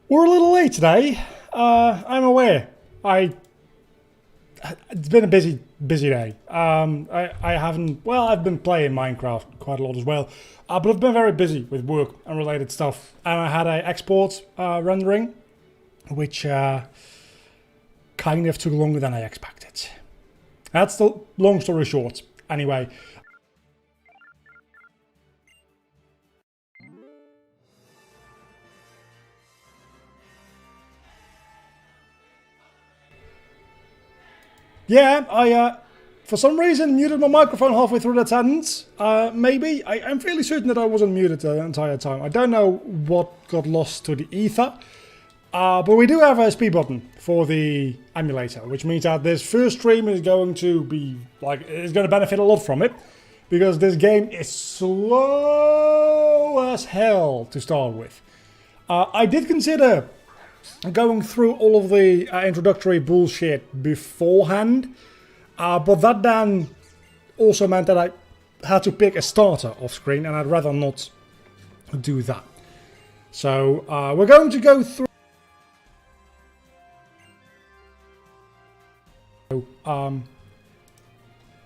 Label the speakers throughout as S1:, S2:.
S1: We're a little late today. I'm aware. It's been a busy day. I haven't. Well, I've been playing Minecraft quite a lot as well, but I've been very busy with work and related stuff. And I had a export rendering, which kind of took longer than I expected. That's the long story short. Anyway. Yeah, I for some reason muted my microphone halfway through that sentence. Maybe. I'm fairly certain that I wasn't muted the entire time. I don't know what got lost to the ether. But we do have a speed button for the emulator, which means that this first stream is going to be, it's going to benefit a lot from it. Because this game is slow as hell to start with. I did consider going through all of the introductory bullshit beforehand, but that then also meant that I had to pick a starter off screen, and I'd rather not do that. So we're going to go through.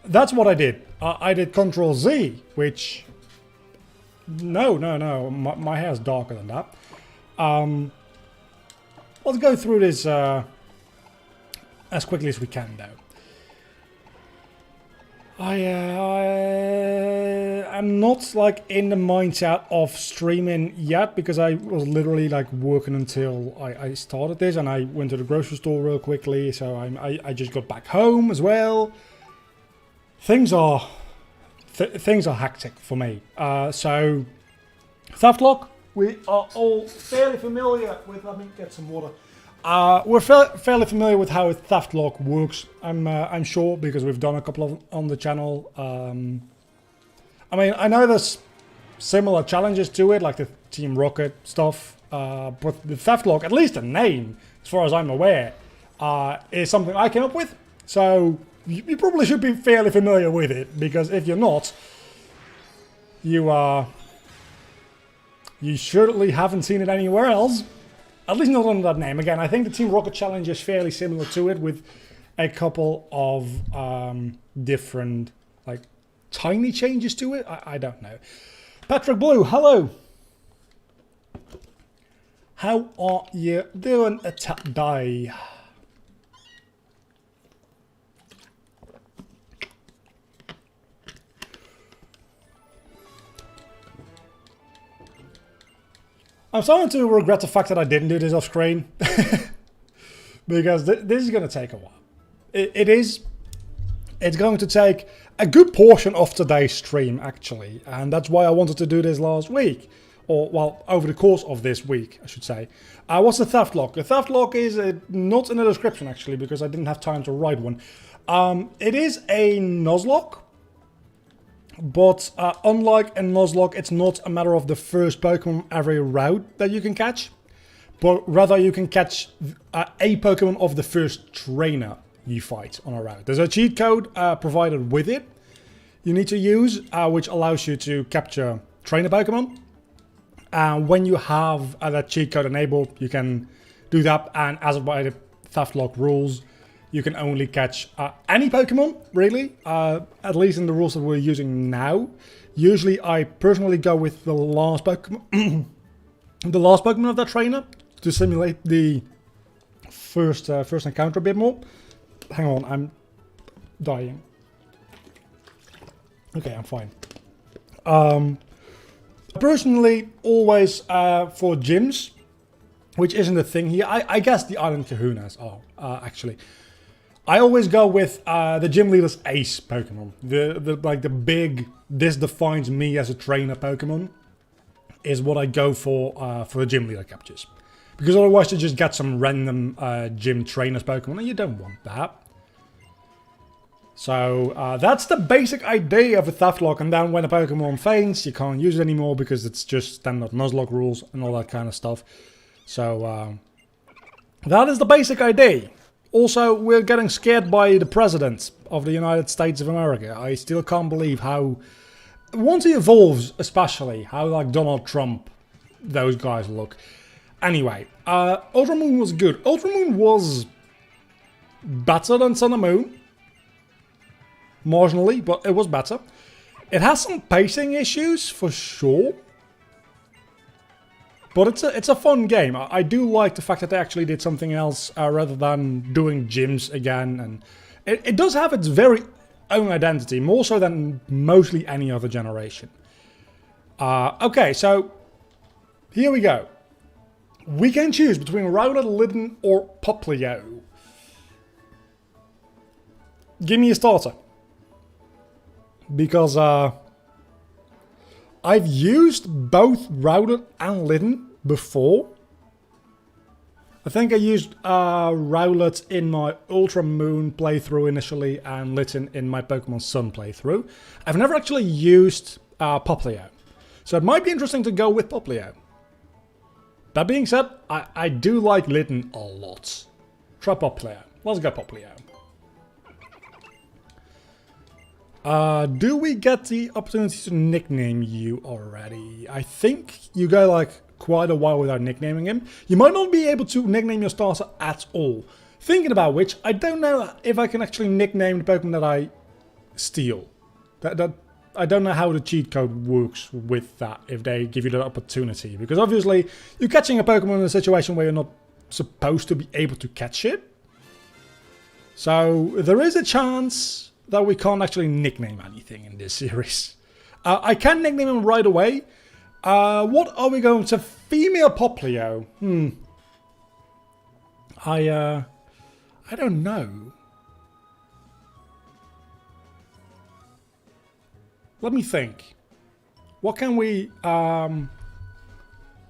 S1: That's what I did. I did Control Z, which no, my hair's darker than that. Let's go through this as quickly as we can, though. I'm not in the mindset of streaming yet, because I was literally working until I started this, and I went to the grocery store real quickly. So I just got back home as well. Things are hectic for me. So Theftlocke, we are all fairly familiar with. Let me get some water. We're fairly familiar with how Theftlocke works. I'm sure, because we've done a couple of on the channel. I mean, I know there's similar challenges to it, like the Team Rocket stuff. But the Theftlocke, at least the name, as far as I'm aware, is something I came up with. So you probably should be fairly familiar with it, because if you're not, you surely haven't seen it anywhere else. At least not under that name. Again, I think the Team Rocket challenge is fairly similar to it, with a couple of different, tiny changes to it. I don't know. Patrick Blue, hello. How are you doing today? I'm starting to regret the fact that I didn't do this off screen. Because this is going to take a while. It's going to take a good portion of today's stream, actually. And that's why I wanted to do this last week. Or, well, over the course of this week, I should say. What's the Theftlocke? The Theftlocke is not in the description, actually, because I didn't have time to write one. It is a Nuzlocke. But unlike a Nuzlocke, it's not a matter of the first Pokemon every route that you can catch. But rather you can catch a Pokemon of the first trainer you fight on a route. There's a cheat code provided with it you need to use, which allows you to capture trainer Pokemon. When you have that cheat code enabled, you can do that. And as by the Theftlocke rules, you can only catch any Pokemon, really, at least in the rules that we're using now. Usually, I personally go with the last Pokemon, the last Pokemon of that trainer, to simulate the first encounter a bit more. Hang on, I'm dying. Okay, I'm fine. Personally, always for gyms, which isn't a thing here. I guess the Island Kahunas are, actually. I always go with the gym leader's ace Pokemon. The big, this defines me as a trainer Pokemon, is what I go for the gym leader captures. Because otherwise you just get some random gym trainers Pokemon, and you don't want that. So that's the basic idea of a Theftlocke, and then when a Pokemon faints, you can't use it anymore because it's just standard Nuzlocke rules and all that kind of stuff. So that is the basic idea. Also, we're getting scared by the President of the United States of America. I still can't believe how, once he evolves especially, how like Donald Trump, those guys look. Anyway, Ultra Moon was good. Ultra Moon was better than Sun and Moon. Marginally, but it was better. It has some pacing issues, for sure. But it's a fun game. I do like the fact that they actually did something else rather than doing gyms again. And it does have its very own identity, more so than mostly any other generation. Okay, so here we go. We can choose between Rowlet, Litten, or Poplio. Give me a starter. Because I've used both Rowlet and Litten before. I think I used Rowlet in my Ultra Moon playthrough initially and Litten in my Pokemon Sun playthrough. I've never actually used Poplio. So it might be interesting to go with Poplio. That being said, I do like Litten a lot. Try Poplio. Let's go Poplio. Do we get the opportunity to nickname you already? I think you go like quite a while without nicknaming him. You might not be able to nickname your starter at all. Thinking about which, I don't know if I can actually nickname the Pokemon that I steal. I don't know how the cheat code works with that, if they give you the opportunity. Because obviously, you're catching a Pokemon in a situation where you're not supposed to be able to catch it. So there is a chance that we can't actually nickname anything in this series. I can nickname him right away. What are we going to? Female Poplio. I don't know. Let me think. What can we name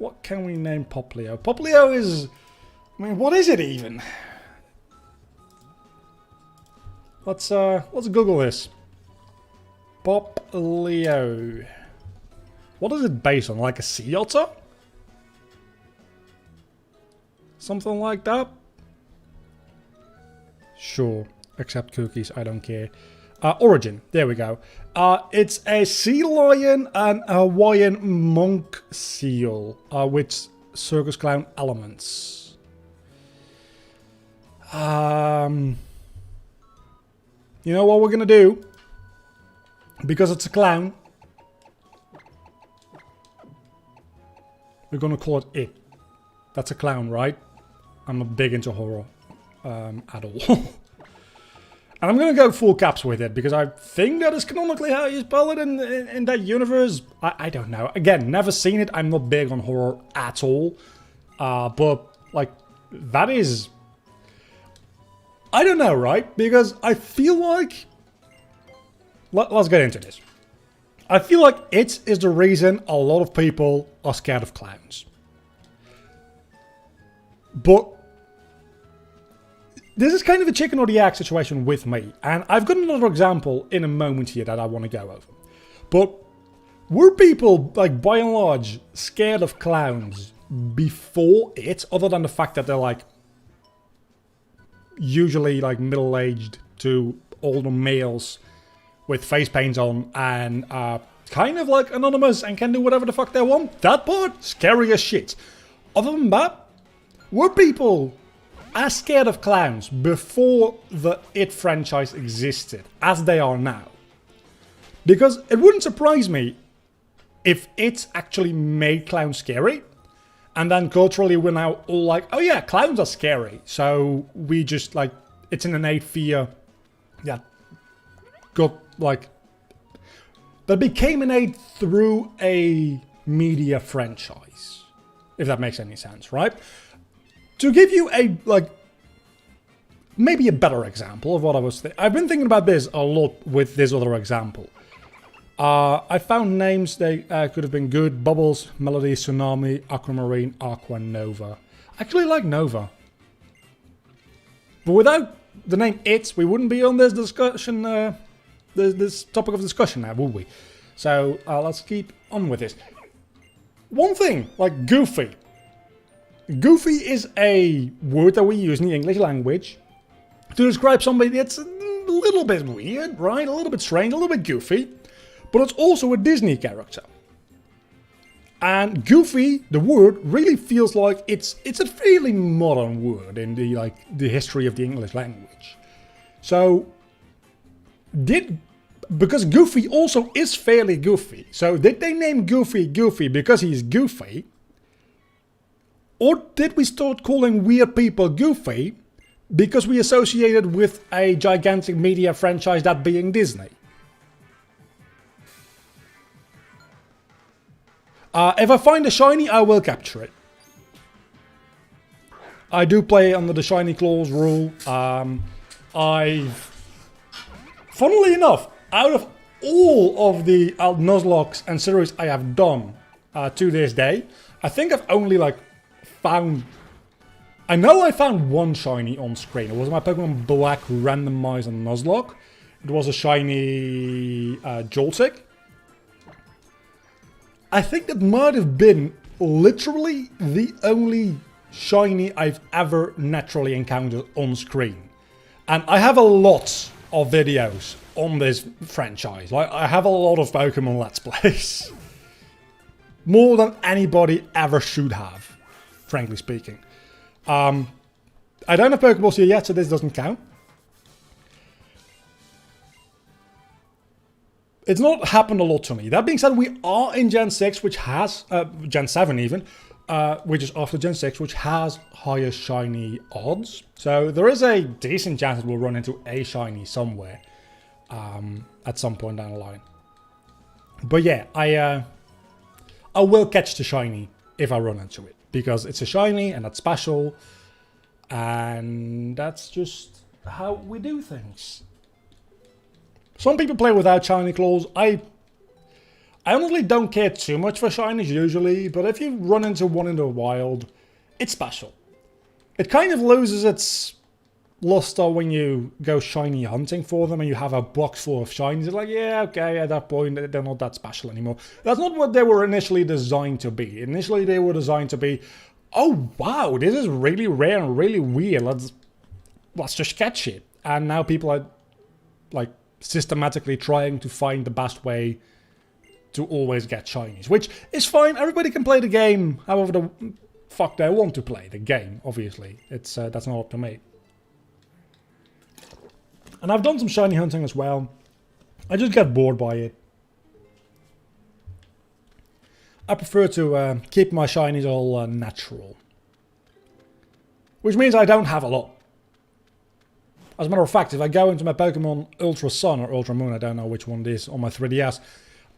S1: Poplio? Poplio is, I mean, what is it even? Let's Google this. Poplio. What is it based on? Like a sea otter? Something like that? Sure. Accept cookies, I don't care. Origin, there we go. It's a sea lion and a Hawaiian monk seal with circus clown elements. You know what we're gonna do? Because it's a clown, we're gonna call it It. That's a clown, right? I'm not big into horror at all. And I'm going to go full caps with it, because I think that is canonically how you spell it in that universe. I don't know. Again, never seen it. I'm not big on horror at all. But, like, that is... I don't know, right? Because I feel like... Let's get into this. I feel like it is the reason a lot of people are scared of clowns. But... this is kind of a chicken or the egg situation with me, and I've got another example in a moment here that I want to go over. But were people, like, by and large, scared of clowns before it, other than the fact that they're, like, usually, like, middle-aged to older males with face paints on and kind of, like, anonymous and can do whatever the fuck they want? That part, scary as shit. Other than that, were people as scared of clowns before the It franchise existed as they are now? Because it wouldn't surprise me if It actually made clowns scary, and then culturally we're now all like, oh yeah, clowns are scary, so we just, like, it's an innate fear that got, like, that became innate through a media franchise, if that makes any sense, right? To give you a, like, maybe a better example of what I was thinking. I've been thinking about this a lot with this other example. I found names they could have been good. Bubbles, Melody, Tsunami, Aquamarine, Aqua, Nova. I actually like Nova. But without the name It, we wouldn't be on this discussion, this topic of discussion now, would we? So let's keep on with this. One thing, like Goofy. Goofy is a word that we use in the English language to describe somebody that's a little bit weird, right? A little bit strange, a little bit goofy. But it's also a Disney character. And goofy, the word, really feels like it's a fairly modern word in the history of the English language. So because Goofy also is fairly goofy. So did they name Goofy Goofy because he's goofy? Or did we start calling weird people goofy because we associated with a gigantic media franchise, that being Disney? If I find a shiny, I will capture it. I do play under the shiny clause rule. Funnily enough, out of all of the Nuzlocke and series I have done to this day, I think I've only found... I know I found one shiny on screen. It was my Pokemon Black randomized on Nuzlocke. It was a shiny Joltik. I think that might have been literally the only shiny I've ever naturally encountered on screen. And I have a lot of videos on this franchise. I have a lot of Pokemon Let's Plays. More than anybody ever should have, frankly speaking. I don't have Pokeballs here yet, so this doesn't count. It's not happened a lot to me. That being said, we are in Gen 6, which has... Gen 7 even, which is after Gen 6, which has higher shiny odds. So there is a decent chance that we'll run into a shiny somewhere at some point down the line. But yeah, I will catch the shiny if I run into it. Because it's a shiny and that's special. And that's just how we do things. Some people play without shiny claws. I honestly don't care too much for shinies usually, but if you run into one in the wild, it's special. It kind of loses its luster when you go shiny hunting for them and you have a box full of shinies. It's like, yeah, okay, at that point they're not that special anymore. That's not what they were initially designed to be. Initially they were designed to be, oh wow, this is really rare and really weird. Let's just catch it. And now people are like systematically trying to find the best way to always get shinies, which is fine. Everybody can play the game however the fuck they want to play the game. Obviously, it's that's not up to me. And I've done some shiny hunting as well. I just get bored by it. I prefer to keep my shinies all natural, which means I don't have a lot. As a matter of fact, if I go into my Pokemon Ultra Sun or Ultra Moon, I don't know which one it is, on my 3DS,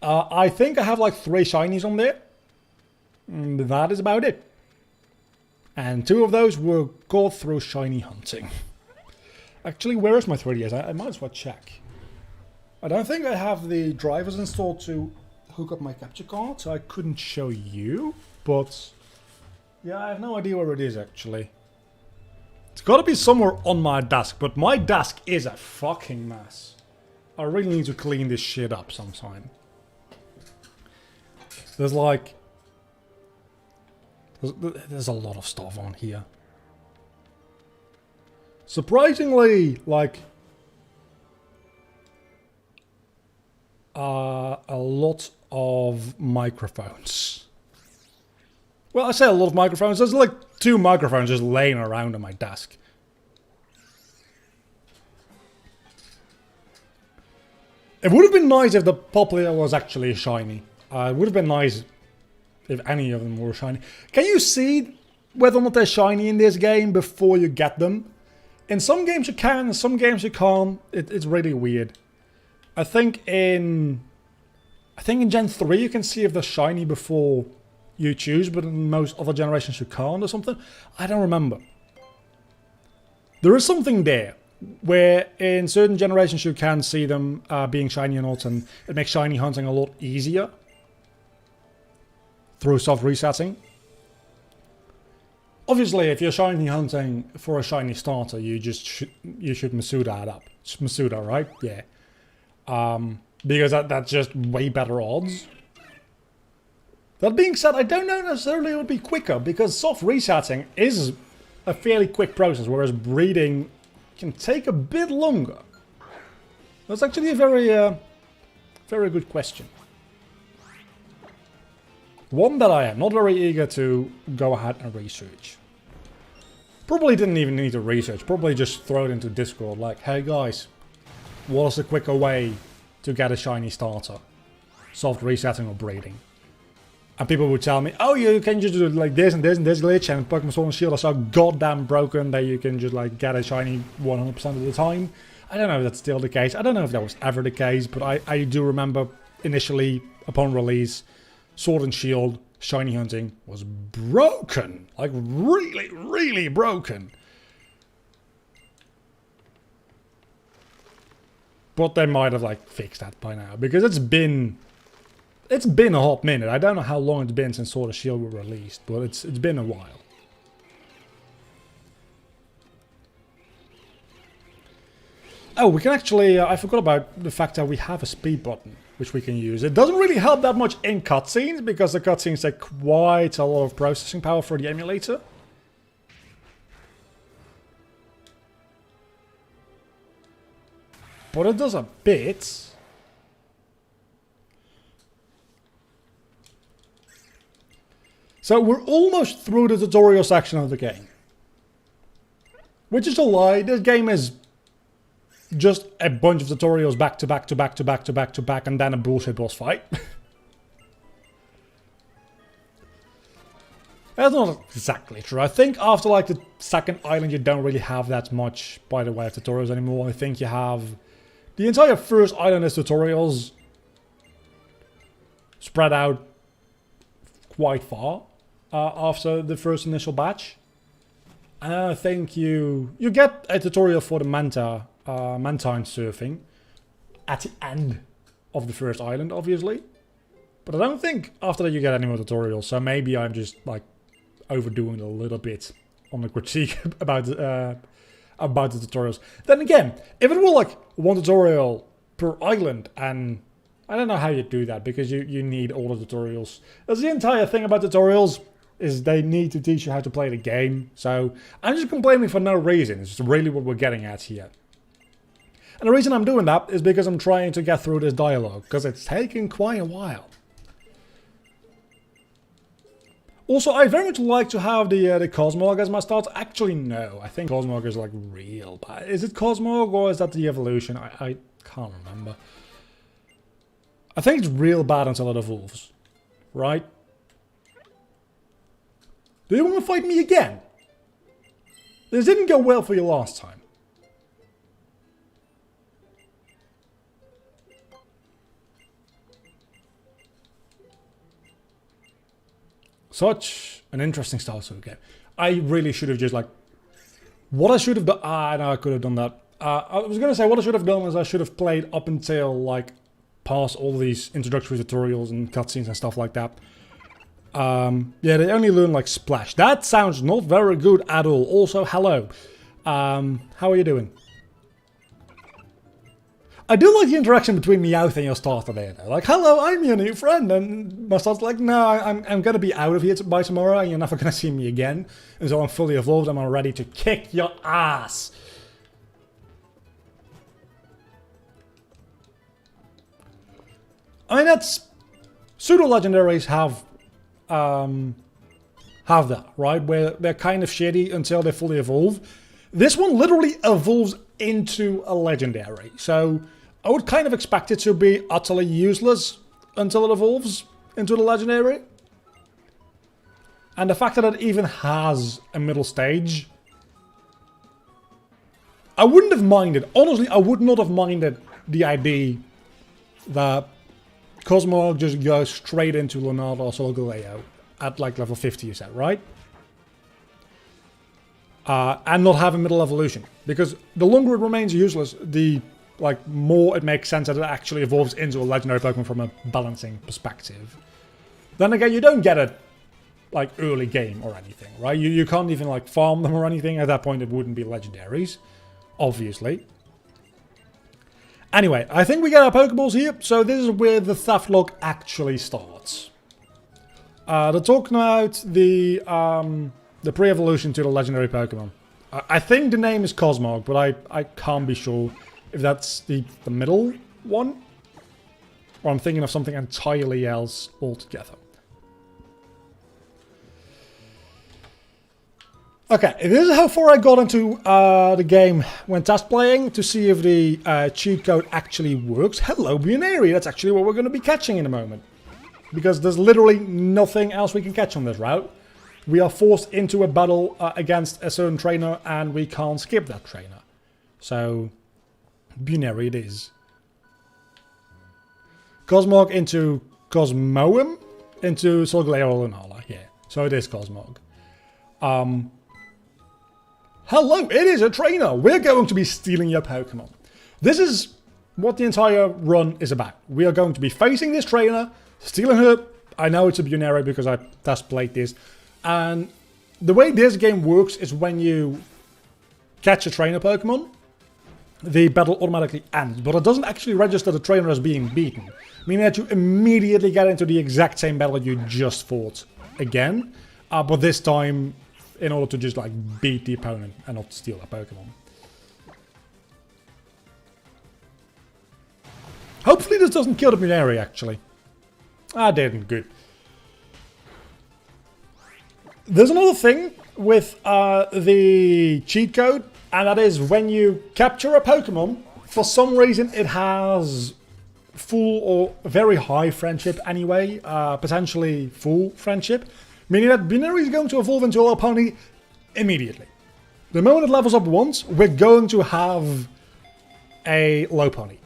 S1: I think I have like 3 shinies on there. That is about it. And 2 of those were caught through shiny hunting. Actually, where is my 3DS? I might as well check. I don't think I have the drivers installed to hook up my capture card, so I couldn't show you. But yeah, I have no idea where it is actually. It's got to be somewhere on my desk, but my desk is a fucking mess. I really need to clean this shit up sometime. There's like... There's a lot of stuff on here. Surprisingly, like... a lot of microphones. Well, I say a lot of microphones. There's like 2 microphones just laying around on my desk. It would have been nice if the Popplio was actually shiny. It would have been nice if any of them were shiny. Can you see whether or not they're shiny in this game before you get them? In some games you can, in some games you can't. It's really weird. I think in Gen 3 you can see if they're shiny before you choose, but in most other generations you can't or something. I don't remember. There is something there, where in certain generations you can see them being shiny or not, and it makes shiny hunting a lot easier through soft resetting. Obviously, if you're shiny hunting for a shiny starter, you should Masuda it up. It's Masuda, right? Yeah. Because that's just way better odds. That being said, I don't know necessarily it would be quicker, because soft resetting is a fairly quick process, whereas breeding can take a bit longer. That's actually a very good question. One that I am not very eager to go ahead and research. Probably didn't even need to research. Probably just throw it into Discord like, hey guys, what is a quicker way to get a shiny starter? Soft resetting or breeding. And people would tell me, oh, you can just do like this and this and this glitch, and Pokemon Sword and Shield are so goddamn broken that you can just like get a shiny 100% of the time. I don't know if that's still the case. I don't know if that was ever the case, but I do remember initially, upon release, Sword and Shield shiny hunting was broken. Like really, really broken. But they might have like fixed that by now, because it's been a hot minute. I don't know how long it's been since Sword and Shield were released, but it's been a while. Oh, we can actually, I forgot about the fact that we have a speed button, which we can use. It doesn't really help that much in cutscenes, because the cutscenes take quite a lot of processing power for the emulator. But it does a bit. So we're almost through the tutorial section of the game. Which is a lie. This game is just a bunch of tutorials back to back to back to back to back to back, and then a bullshit boss fight. That's not exactly true. I think after like the second island you don't really have that much, by the way, of tutorials anymore. I think you have... The entire first island is tutorials spread out quite far after the first initial batch. And I think you get a tutorial for the Mantine surfing at the end of the first island, obviously. But I don't think after that you get any more tutorials, so maybe I'm just like overdoing it a little bit on the critique about the tutorials. Then again, if it were like one tutorial per island, and I don't know how you do that, because you need all the tutorials. That's the entire thing about tutorials, is they need to teach you how to play the game. So I'm just complaining for no reason. It's really what we're getting at here. And the reason I'm doing that is because I'm trying to get through this dialogue, because it's taking quite a while. Also, I very much like to have the Cosmog as my start. Actually, no. I think Cosmog is like real bad. Is it Cosmog or is that the evolution? I can't remember. I think it's real bad until it evolves. Right? Do you want to fight me again? This didn't go well for you last time. Such an interesting start to the game. I really should have just like... What I should have done... no, I could have done that. I was going to say what I should have done is I should have played up until like past all these introductory tutorials and cutscenes and stuff like that. Yeah, they only learn like Splash. That sounds not very good at all. Also, hello. How are you doing? I do like the interaction between Meowth and your starter there, though. Like, hello, I'm your new friend. And my starter's like, no, I'm going to be out of here by tomorrow, and you're never going to see me again. And so I'm fully evolved, and I'm ready to kick your ass. I mean, that's... Pseudo-legendaries have that, right? Where they're kind of shitty until they fully evolve. This one literally evolves into a legendary. So I would kind of expect it to be utterly useless until it evolves into the legendary. And the fact that it even has a middle stage, I wouldn't have minded. Honestly, I would not have minded the idea that Cosmo just goes straight into Leonardo or Solgaleo at like level 50, you said, right? And not have a middle evolution. Because the longer it remains useless, the like more it makes sense that it actually evolves into a legendary Pokemon from a balancing perspective. Then again, you don't get it like early game or anything, right? You can't even like farm them or anything. At that point, it wouldn't be legendaries, obviously. Anyway, I think we get our Pokeballs here, so this is where the Theftlocke actually starts. They're talking about the pre-evolution to the legendary Pokemon. I think the name is Cosmog, but I can't be sure if that's the middle one, or I'm thinking of something entirely else altogether. Okay, this is how far I got into the game when test playing to see if the cheat code actually works. Hello, Binary. That's actually what we're going to be catching in a moment. Because there's literally nothing else we can catch on this route. We are forced into a battle against a certain trainer and we can't skip that trainer. So, Binary it is. Cosmog into Cosmoem into Solgaleo Lunala. Yeah, so it is Cosmog. Hello, it is a trainer. We're going to be stealing your Pokemon. This is what the entire run is about. We are going to be facing this trainer, stealing her. I know it's a Binary because I test played this. And the way this game works is when you catch a trainer Pokemon, the battle automatically ends. But it doesn't actually register the trainer as being beaten. Meaning that you immediately get into the exact same battle you just fought again. But this time, in order to just like beat the opponent and not steal a Pokemon. Hopefully this doesn't kill the Binary actually. I didn't, good. There's another thing with the cheat code, and that is when you capture a Pokemon, for some reason it has full or very high friendship anyway, potentially full friendship. Meaning that Binary is going to evolve into a Lopunny immediately. The moment it levels up once, we're going to have a Lopunny.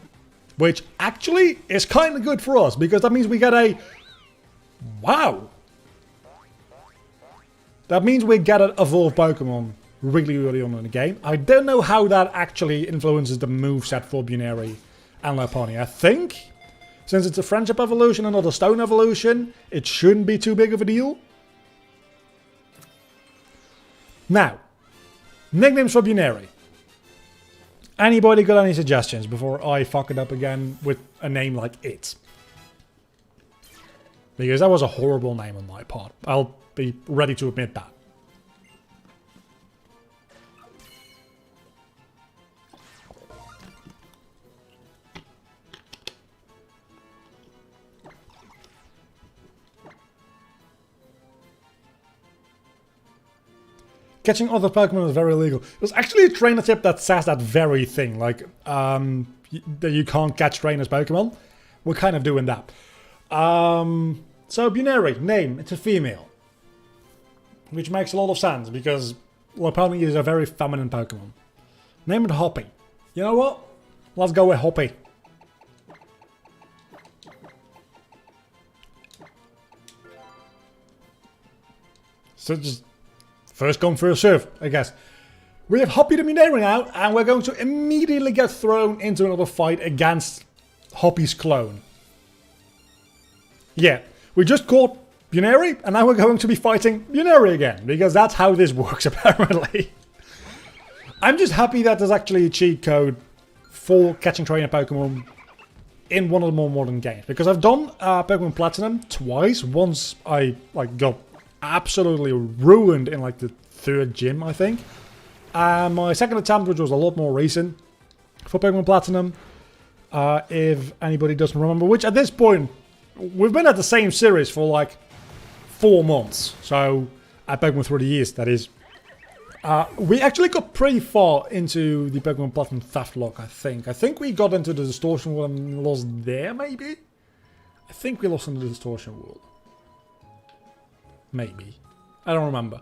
S1: Which actually is kind of good for us, because that means we get a... Wow! That means we get an evolved Pokemon really early on in the game. I don't know how that actually influences the moveset for Binary and Lopunny. I think, since it's a friendship evolution and not a stone evolution, it shouldn't be too big of a deal. Now, nicknames for Binary. Anybody got any suggestions before I fuck it up again with a name like it? Because that was a horrible name on my part. I'll be ready to admit that. Catching other Pokemon is very illegal. There's actually a trainer tip that says that very thing. Like, that you can't catch trainers Pokemon. We're kind of doing that. So, Binary, name, it's a female. Which makes a lot of sense, because Lopunny is a very feminine Pokemon. Name it Hoppy. You know what? Let's go with Hoppy. So just... First come, first serve, I guess. We have Hoppy the Binary now, and we're going to immediately get thrown into another fight against Hoppy's clone. Yeah, we just caught Binary, and now we're going to be fighting Binary again, because that's how this works, apparently. I'm just happy that there's actually a cheat code for catching trainer Pokemon in one of the more modern games, because I've done Pokemon Platinum twice. Once I got absolutely ruined in like the third gym, I think. And my second attempt, which was a lot more recent for Pokemon Platinum, if anybody doesn't remember, which at this point, we've been at the same series for like 4 months. So, at Pokemon 30 years, that is. We actually got pretty far into the Pokemon Platinum Theftlocke, I think. I think we got into the Distortion World and lost there, maybe? I think we lost in the Distortion World. Maybe. I don't remember.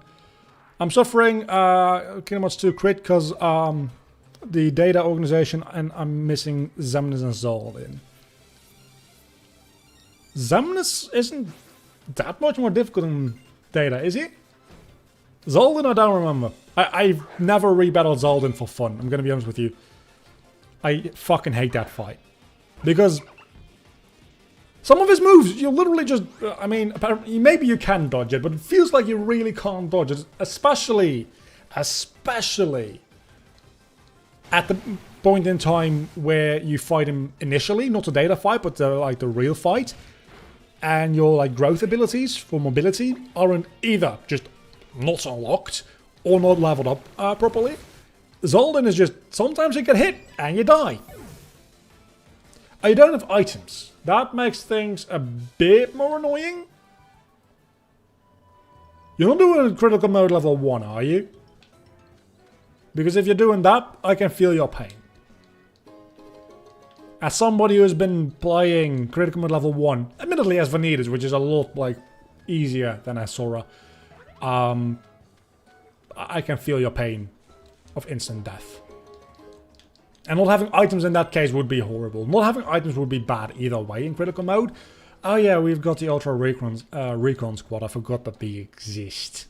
S1: I'm suffering Kingdom Hearts 2 crit because the data organization, and I'm missing Xemnas and Zaldin. Xemnas isn't that much more difficult than data, is he? Zaldin, I don't remember. I've never rebattled Zaldin for fun, I'm gonna be honest with you. I fucking hate that fight. Because some of his moves, you literally just... I mean, apparently, maybe you can dodge it, but it feels like you really can't dodge it. Especially at the point in time where you fight him initially. Not the data fight, but the real fight. And your like growth abilities for mobility aren't either just not unlocked or not leveled up properly. Zaldin is just... Sometimes you get hit and you die. You don't have items. That makes things a bit more annoying. You're not doing a critical mode level 1, are you? Because if you're doing that, I can feel your pain. As somebody who's been playing Critical Mode level 1, admittedly as Vanitas, which is a lot like easier than as Sora, I can feel your pain of instant death. And not having items in that case would be horrible. Not having items would be bad either way in Critical Mode. Oh yeah, we've got the Ultra Recon Squad. I forgot that they exist.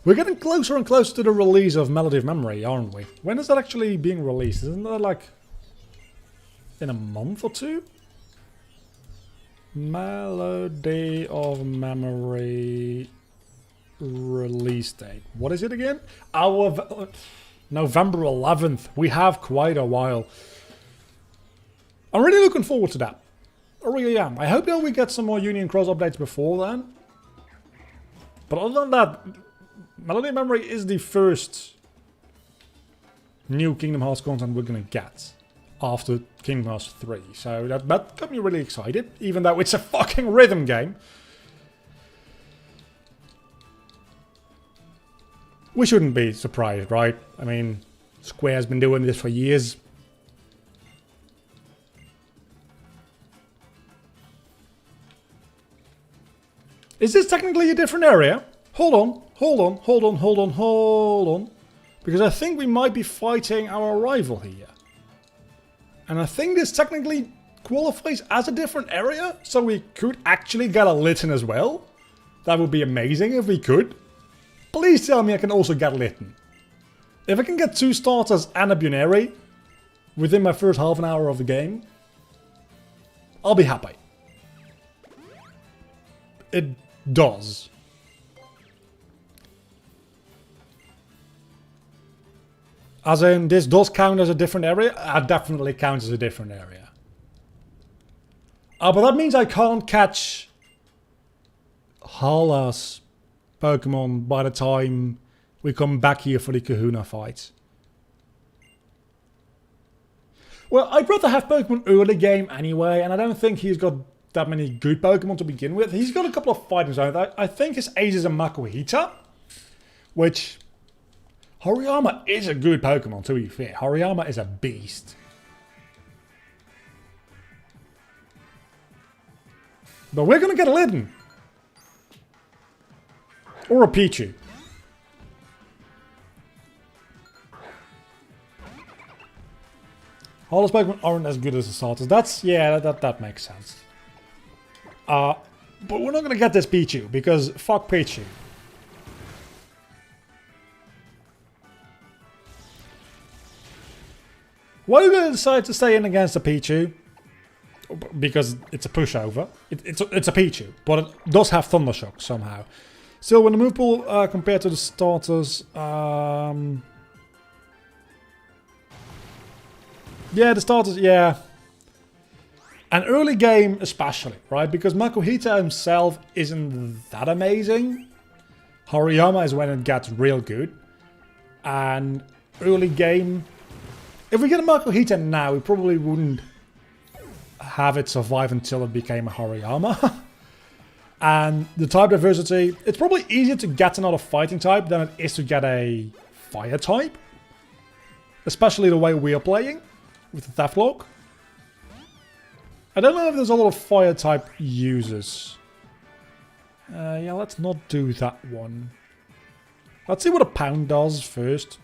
S1: We're getting closer and closer to the release of Melody of Memory, aren't we? When is that actually being released? Isn't that like in a month or two? Melody of Memory release date. What is it again? November 11th. We have quite a while. I'm really looking forward to that. I really am. I hope that we get some more Union Cross updates before then. But other than that, Melody of Memory is the first new Kingdom Hearts content we're gonna get after Kingdom Hearts 3. So that got me really excited, even though it's a fucking rhythm game. We shouldn't be surprised, right? I mean, Square's been doing this for years. Is this technically a different area? Hold on. Because I think we might be fighting our rival here. And I think this technically qualifies as a different area. So we could actually get a Litten as well. That would be amazing if we could. Please tell me I can also get Litten. If I can get 2 starters and a Buneri within my first half an hour of the game, I'll be happy. It does. As in, this does count as a different area? It definitely counts as a different area. But that means I can't catch Hala's Pokemon by the time we come back here for the Kahuna fight. Well, I'd rather have Pokemon early game anyway, and I don't think he's got that many good Pokemon to begin with. He's got a couple of fighting zones. I think his ace is a Makuhita, which... Hariyama is a good Pokemon, to be fair. Hariyama is a beast. But we're going to get a Litten. Or a Pichu. Hala's Pokemon aren't as good as the starters. That makes sense. But we're not going to get this Pichu, because fuck Pichu. Why did I decide to stay in against a Pichu? Because it's a pushover. It's a Pichu, but it does have Thunder Shock somehow. Still, when the move pool compared to the starters... yeah, the starters, yeah. An early game especially, right? Because Makuhita himself isn't that amazing. Hariyama is when it gets real good. And early game... If we get a Makuhita now, we probably wouldn't have it survive until it became a Hariyama. And the type diversity, it's probably easier to get another fighting type than it is to get a fire type. Especially the way we are playing with the Theftlocke. I don't know if there's a lot of fire type users. Yeah, let's not do that one. Let's see what a pound does first.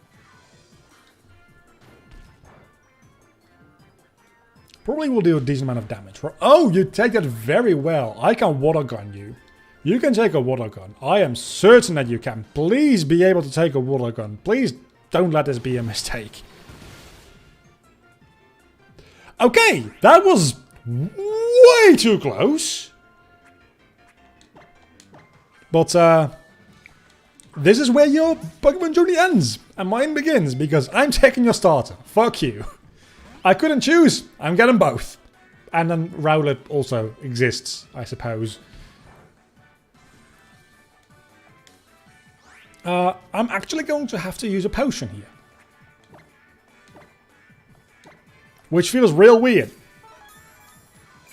S1: Probably will do a decent amount of damage. Oh, you take that very well. I can water gun you. You can take a water gun. I am certain that you can. Please be able to take a water gun. Please don't let this be a mistake. Okay, that was way too close. But this is where your Pokemon journey ends and mine begins, because I'm taking your starter. Fuck you. I couldn't choose. I'm getting both. And then Rowlet also exists, I suppose. I'm actually going to have to use a potion here. Which feels real weird.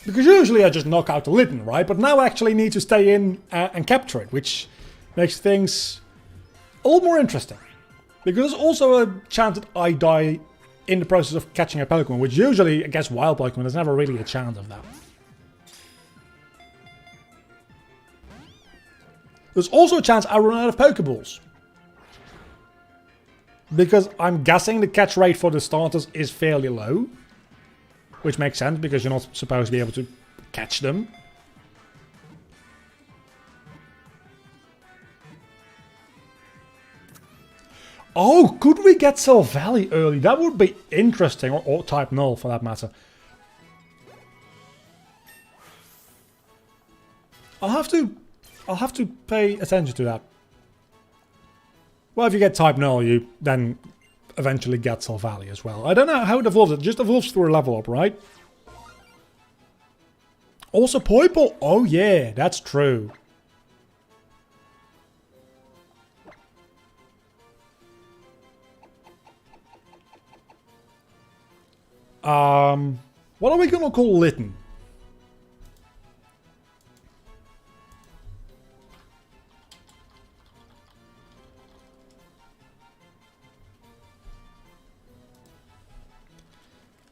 S1: Because usually I just knock out the Litten, right? But now I actually need to stay in and capture it, which makes things a little more interesting. Because there's also a chance that I die in the process of catching a Pokemon, which usually against wild Pokemon there's never really a chance of that. There's also a chance I run out of Pokeballs. Because I'm guessing the catch rate for the starters is fairly low. Which makes sense, because you're not supposed to be able to catch them. Oh, could we get Silvally early? That would be interesting, or type null for that matter. I'll have to pay attention to that. Well, if you get type null, you then eventually get Silvally as well. I don't know how it evolves. It just evolves through a level up, right? Also Poipole. Oh yeah, that's true. What are we gonna call Litten?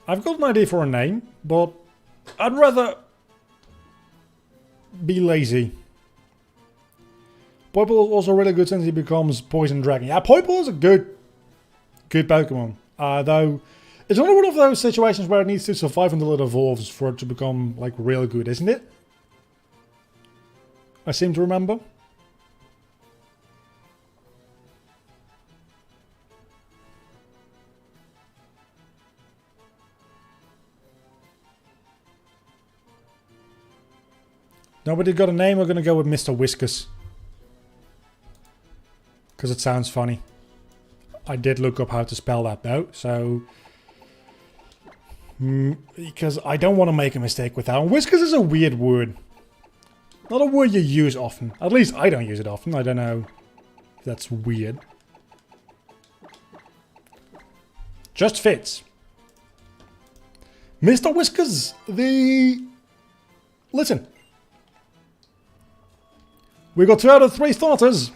S1: I've got an idea for a name, but I'd rather be lazy. Poipole is also really good since he becomes Poison Dragon. Yeah, Poipole is a good Pokemon. Though, it's another one of those situations where it needs to survive until it evolves for it to become, like, real good, isn't it? I seem to remember. Nobody got a name? We're going to go with Mr. Whiskas. Because it sounds funny. I did look up how to spell that though, so... because I don't want to make a mistake with that. And Whiskas is a weird word. Not a word you use often. At least I don't use it often. I don't know if that's weird. Just fits. Mr. Whiskas, Listen. We got 2 out of 3 starters.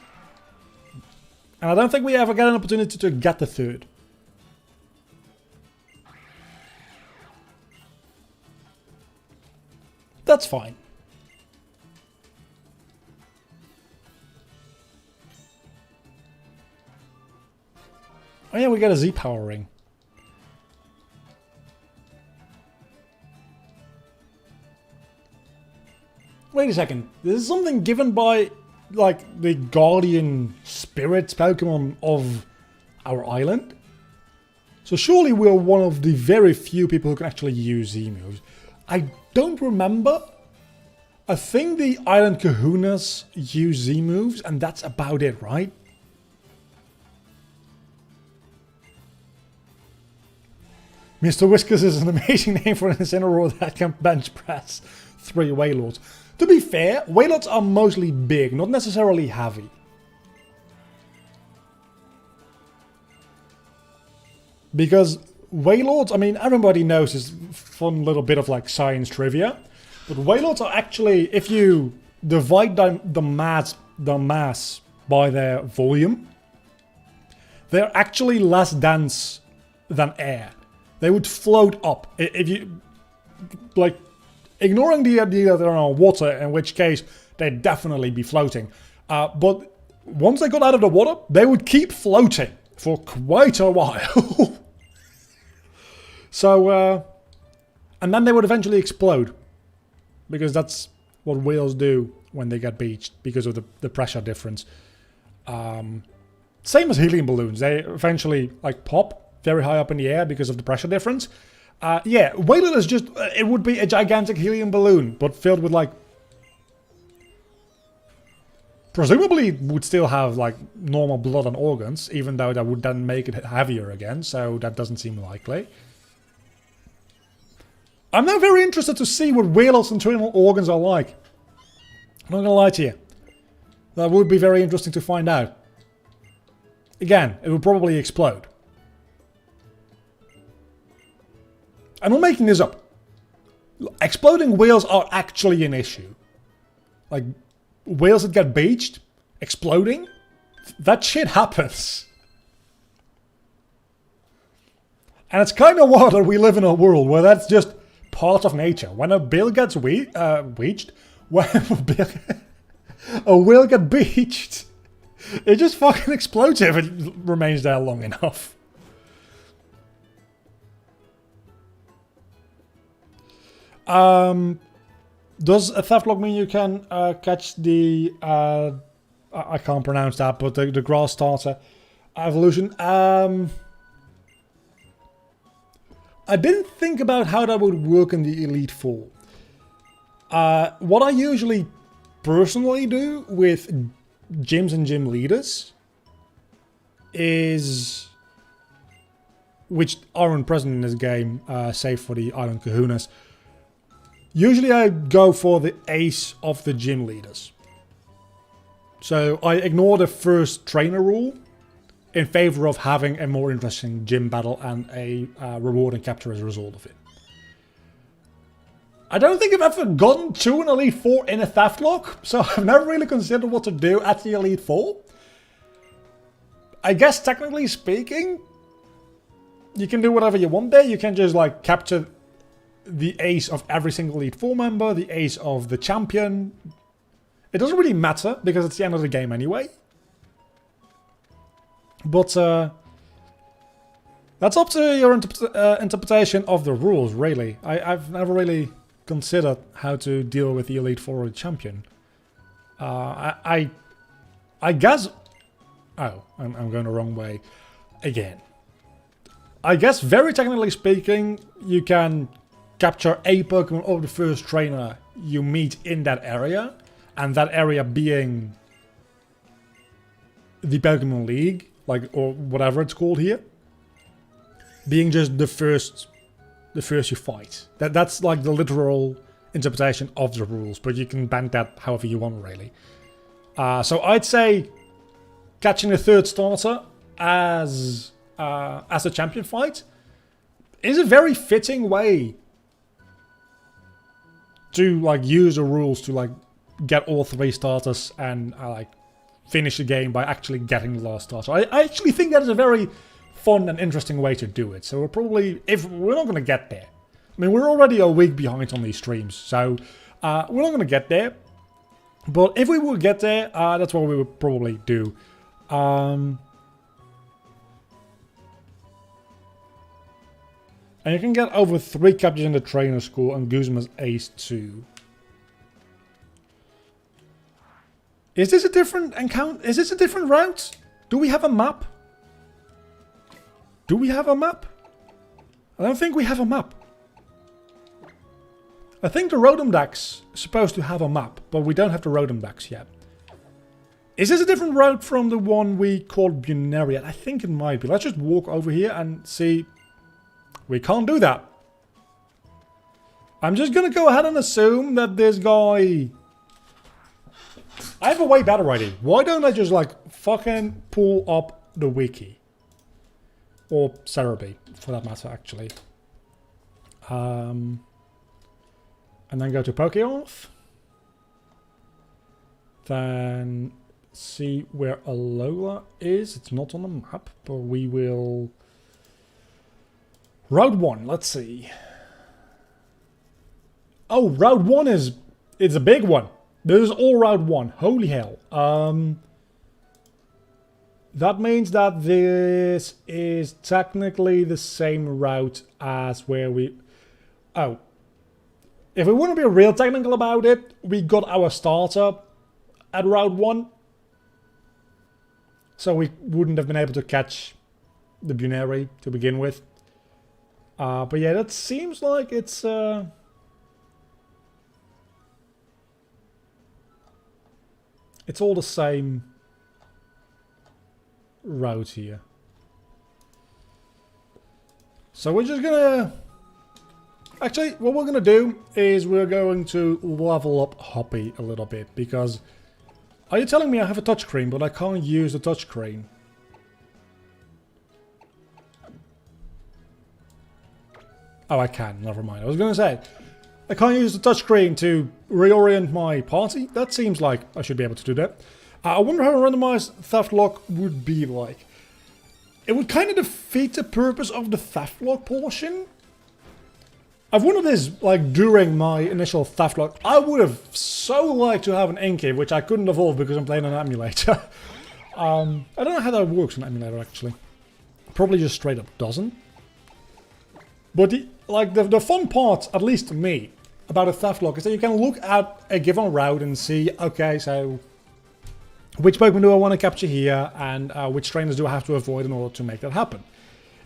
S1: And I don't think we ever get an opportunity to get the 3rd. That's fine. Oh yeah, we got a Z-Power ring. Wait a second. This is something given by, like, the guardian spirit Pokemon of our island? So surely we're one of the very few people who can actually use Z-moves. I don't remember. I think the island kahunas use Z-moves, and that's about it, right? Mr. Whiskas is an amazing name for an Incineroar that can bench press 3 Wailords. To be fair, Wailords are mostly big, not necessarily heavy. Because Wailords, I mean, everybody knows this fun little bit of like science trivia. But Wailords are actually, if you divide the mass by their volume, they're actually less dense than air. They would float up. If you, like, ignoring the idea that they're on water, in which case they'd definitely be floating. But once they got out of the water, they would keep floating for quite a while. So, and then they would eventually explode. Because that's what whales do when they get beached, because of the pressure difference. Same as helium balloons. They eventually, like, pop very high up in the air because of the pressure difference. Yeah, Wailord is just, it would be a gigantic helium balloon, but filled with, like, presumably would still have, like, normal blood and organs, even though that would then make it heavier again, so that doesn't seem likely. I'm now very interested to see what Wailord's internal organs are like. I'm not gonna lie to you. That would be very interesting to find out. Again, it would probably explode. I'm not making this up. Exploding wheels are actually an issue. Like, wheels that get beached, exploding, that shit happens. And it's kind of wild that we live in a world where that's just part of nature. When a wheel gets beached, when a wheel gets beached, it just fucking explodes if it remains there long enough. Does a Theftlocke mean you can catch the I can't pronounce that, but the grass starter evolution? I didn't think about how that would work in the Elite Four. What I usually personally do with gyms and gym leaders is, which aren't present in this game, save for the Island Kahunas. Usually I go for the ace of the gym leaders. So I ignore the first trainer rule in favor of having a more interesting gym battle and a reward and capture as a result of it. I don't think I've ever gotten to an Elite Four in a Theftlocke, so I've never really considered what to do at the Elite Four. I guess technically speaking, you can do whatever you want there. You can just like capture the ace of every single Elite Four member, the ace of the champion. It doesn't really matter because it's the end of the game anyway. But that's up to your interpretation of the rules, really. I've never really considered how to deal with the Elite Four or the champion. I guess... Oh, I'm going the wrong way again. I guess very technically speaking, you can capture a Pokemon of the first trainer you meet in that area. And that area being the Pokemon League, like, or whatever it's called here. Being just the first you fight. That's like the literal interpretation of the rules, but you can bend that however you want, really. So I'd say catching a third starter as a champion fight is a very fitting way to like use the rules to like get all three starters and like finish the game by actually getting the last starter. I actually think that is a very fun and interesting way to do it. So we're probably, if we're not going to get there. I mean, we're already a week behind on these streams, so we're not going to get there. But if we would get there, that's what we would probably do. And you can get over 3 captures in the trainer school, and Guzma's ace 2. Is this a different encounter? Is this a different route? Do we have a map? Do we have a map? I don't think we have a map. I think the Rotom deck's supposed to have a map, but we don't have the Rotom decks yet. Is this a different route from the one we called Buneria? I think it might be. Let's just walk over here and see. We can't do that. I'm just gonna go ahead and assume that this guy... I have a way better idea. Why don't I just like fucking pull up the wiki? Or Cerebi, for that matter, actually. And then go to Pokeoff. Then see where Alola is. It's not on the map, but we will... Route 1, let's see. Oh, Route 1 is... It's a big one. This is all Route 1. Holy hell. That means that this is technically the same route as where we... Oh. If we want to be real technical about it, we got our starter at Route 1. So we wouldn't have been able to catch the Buneary to begin with. But yeah, that seems like it's... It's all the same route here. So we're just gonna... Actually, what we're gonna do is we're going to level up Hoppy a little bit, because... Are you telling me I have a touchscreen, but I can't use the touchscreen? Oh, I can. Never mind. I was gonna say... I can't use the touchscreen to reorient my party. That seems like I should be able to do that. I wonder how a randomized Theftlocke would be like. It would kind of defeat the purpose of the Theftlocke portion. I've wondered this, like, during my initial Theftlocke. I would have so liked to have an Inky, which I couldn't evolve because I'm playing on an emulator. I don't know how that works on an emulator, actually. Probably just straight up doesn't. But, the fun part, at least to me, about a Theftlocke is that you can look at a given route and see, okay, so which Pokemon do I want to capture here, and which trainers do I have to avoid in order to make that happen.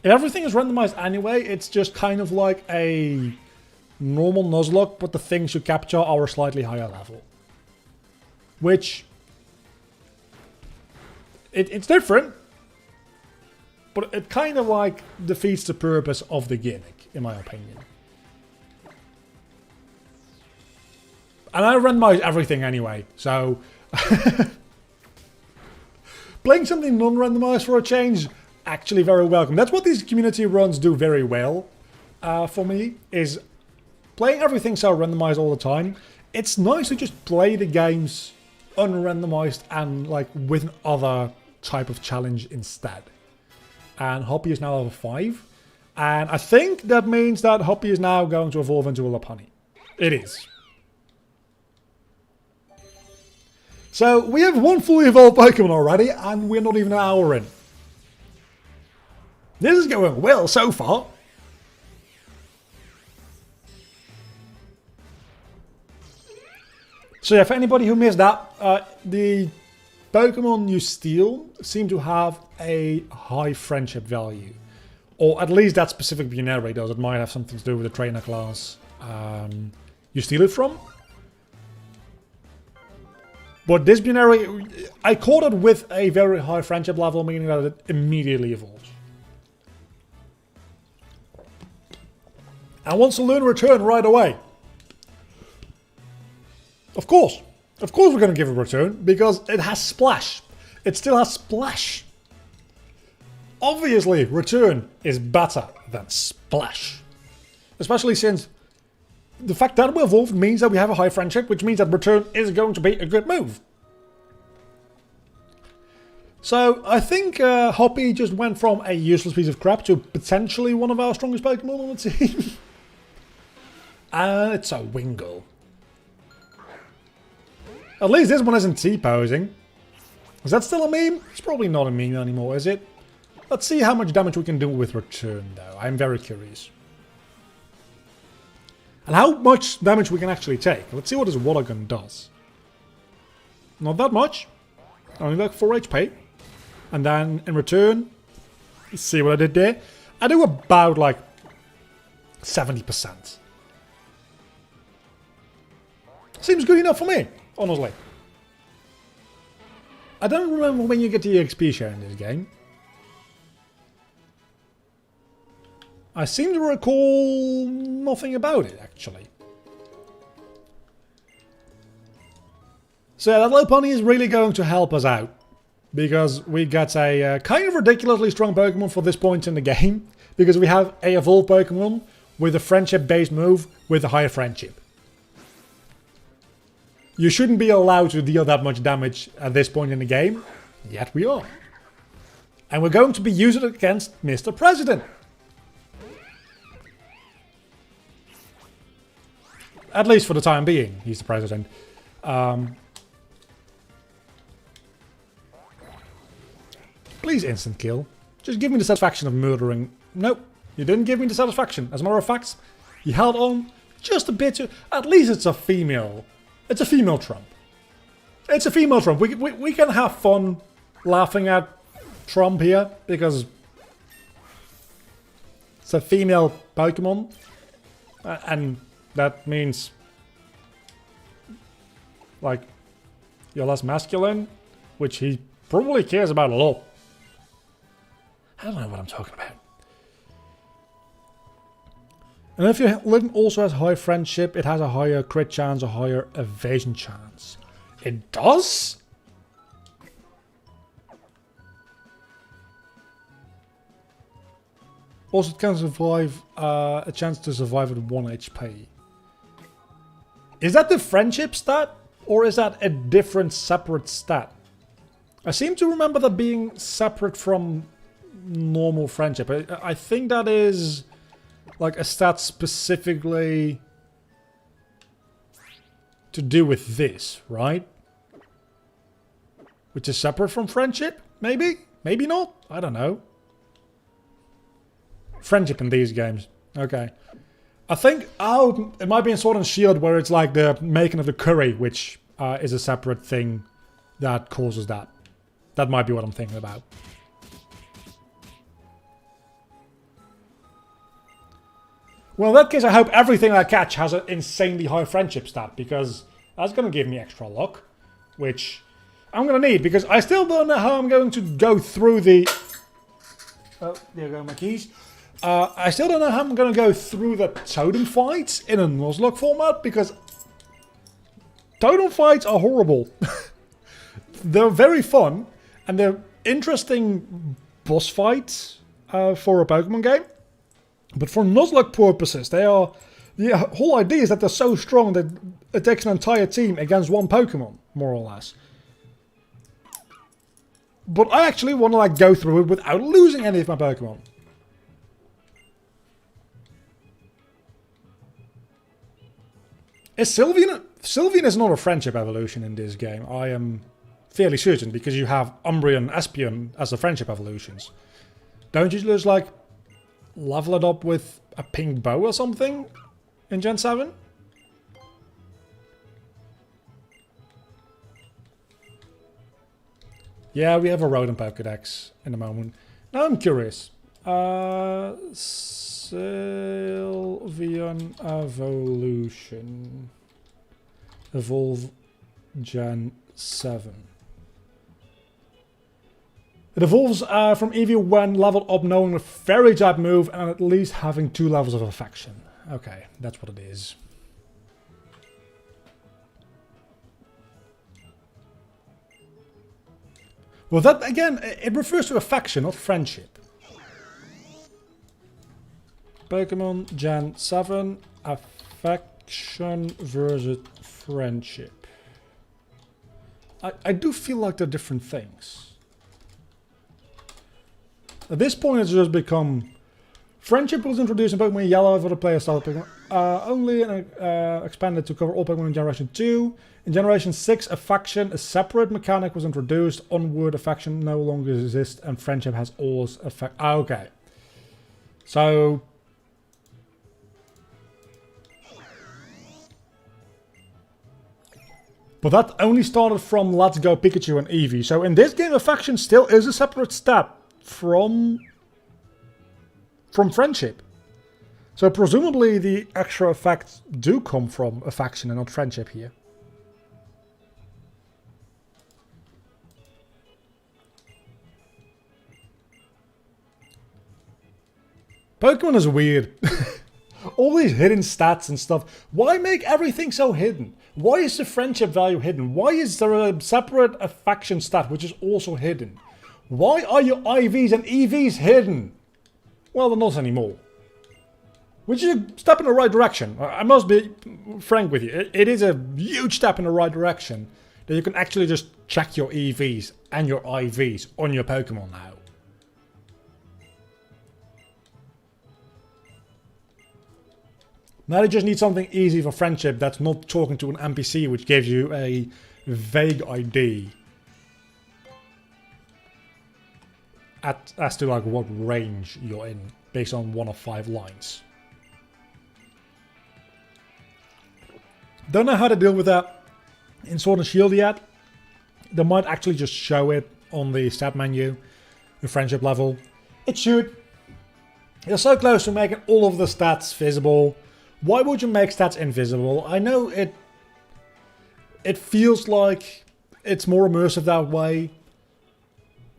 S1: If everything is randomized anyway, it's just kind of like a normal Nuzlocke, but the things you capture are a slightly higher level. Which, it's different, but it kind of like defeats the purpose of the gimmick, in my opinion. And I randomize everything anyway, so playing something non-randomized for a change, actually very welcome. That's what these community runs do very well for me, is playing everything so randomized all the time. It's nice to just play the games unrandomized and like with another type of challenge instead. And Hoppy is now level 5. And I think that means that Hoppy is now going to evolve into a Lopunny. It is. So we have one fully evolved Pokemon already, and we're not even an hour in. This is going well so far. So yeah, for anybody who missed that, the Pokemon you steal seem to have a high friendship value. Or at least that specific Bunary does. It might have something to do with the trainer class you steal it from. But this Bunary, I caught it with a very high friendship level, meaning that it immediately evolves. And wants to learn return right away. Of course we're going to give it return, because it has Splash. It still has Splash. Obviously, return is better than Splash. Especially since the fact that we evolved means that we have a high friendship, which means that return is going to be a good move. So, I think Hoppy just went from a useless piece of crap to potentially one of our strongest Pokemon on the team. And it's a Wingull. At least this one isn't T-posing. Is that still a meme? It's probably not a meme anymore, is it? Let's see how much damage we can do with return, though. I'm very curious. And how much damage we can actually take. Let's see what this water gun does. Not that much. Only like 4 HP. And then in return, see what I did there? I do about like 70%. Seems good enough for me, honestly. I don't remember when you get the EXP share in this game. I seem to recall nothing about it, actually. So yeah, that Lopunny is really going to help us out. Because we got a kind of ridiculously strong Pokemon for this point in the game. Because we have a evolved Pokemon with a friendship-based move with a higher friendship. You shouldn't be allowed to deal that much damage at this point in the game, yet we are. And we're going to be using it against Mr. President. At least for the time being, he's the president. Please instant kill. Just give me the satisfaction of murdering. Nope, you didn't give me the satisfaction. As a matter of fact, you held on just a bit too... At least it's a female. It's a female Trump. It's a female Trump. We can have fun laughing at Trump here because it's a female Pokemon. And that means like you're less masculine, which he probably cares about a lot. I don't know what I'm talking about. And if your Living also has high friendship, it has a higher crit chance, a higher evasion chance. It does? Also, it can survive, a chance to survive at 1 HP. Is that the friendship stat? Or is that a different separate stat? I seem to remember that being separate from normal friendship. I think that is like a stat specifically to do with this, right? Which is separate from friendship? Maybe? Maybe not? I don't know. Friendship in these games. Okay. I think, oh, it might be in Sword and Shield where it's like the making of the curry, which is a separate thing that causes that. That might be what I'm thinking about. Well, in that case, I hope everything I catch has an insanely high friendship stat, because that's going to give me extra luck, which I'm going to need, because I still don't know how I'm going to go through the... Oh, there go my keys. I still don't know how I'm going to go through the totem fights in a Nuzlocke format, because totem fights are horrible. They're very fun, and they're interesting boss fights for a Pokemon game. But for Nuzlocke purposes, they are... The whole idea is that they're so strong that it takes an entire team against one Pokemon, more or less. But I actually want to like go through it without losing any of my Pokemon. Is Sylveon... Sylveon is not a friendship evolution in this game. I am fairly certain, because you have Umbreon and Espeon as the friendship evolutions. Don't you just like level it up with a pink bow or something in Gen 7? Yeah, we have a Rodent Pokédex in a moment. Now I'm curious. Sylveon Evolution. Evolve Gen 7. It evolves from Eevee when leveled up knowing a fairy type move and at least having 2 levels of affection. Okay, that's what it is. Well, that again, it refers to affection, not friendship. Pokemon Gen 7, affection versus friendship. I do feel like they're different things. At this point, it's just become... Friendship was introduced in Pokemon Yellow for the player style Pokemon. Only expanded to cover all Pokemon in Generation 2. In Generation 6, affection, a separate mechanic, was introduced. Onward, affection no longer exists, and friendship has always effect. Okay. So... But that only started from Let's Go Pikachu and Eevee. So in this game, affection still is a separate step from friendship. So presumably the extra effects do come from affection and not friendship here. Pokemon is weird. All these hidden stats and stuff. Why make everything so hidden? Why is the friendship value hidden? Why is there a separate affection stat which is also hidden? Why are your IVs and EVs hidden? Well, they're not anymore. Which is a step in the right direction. I must be frank with you. It is a huge step in the right direction. That you can actually just check your EVs and your IVs on your Pokemon now. Now they just need something easy for friendship that's not talking to an NPC which gives you a vague ID. As to like what range you're in, based on 1 of 5 lines. Don't know how to deal with that in Sword and Shield yet. They might actually just show it on the stat menu, the friendship level. It should. You're so close to making all of the stats visible. Why would you make stats invisible? I know it feels like it's more immersive that way.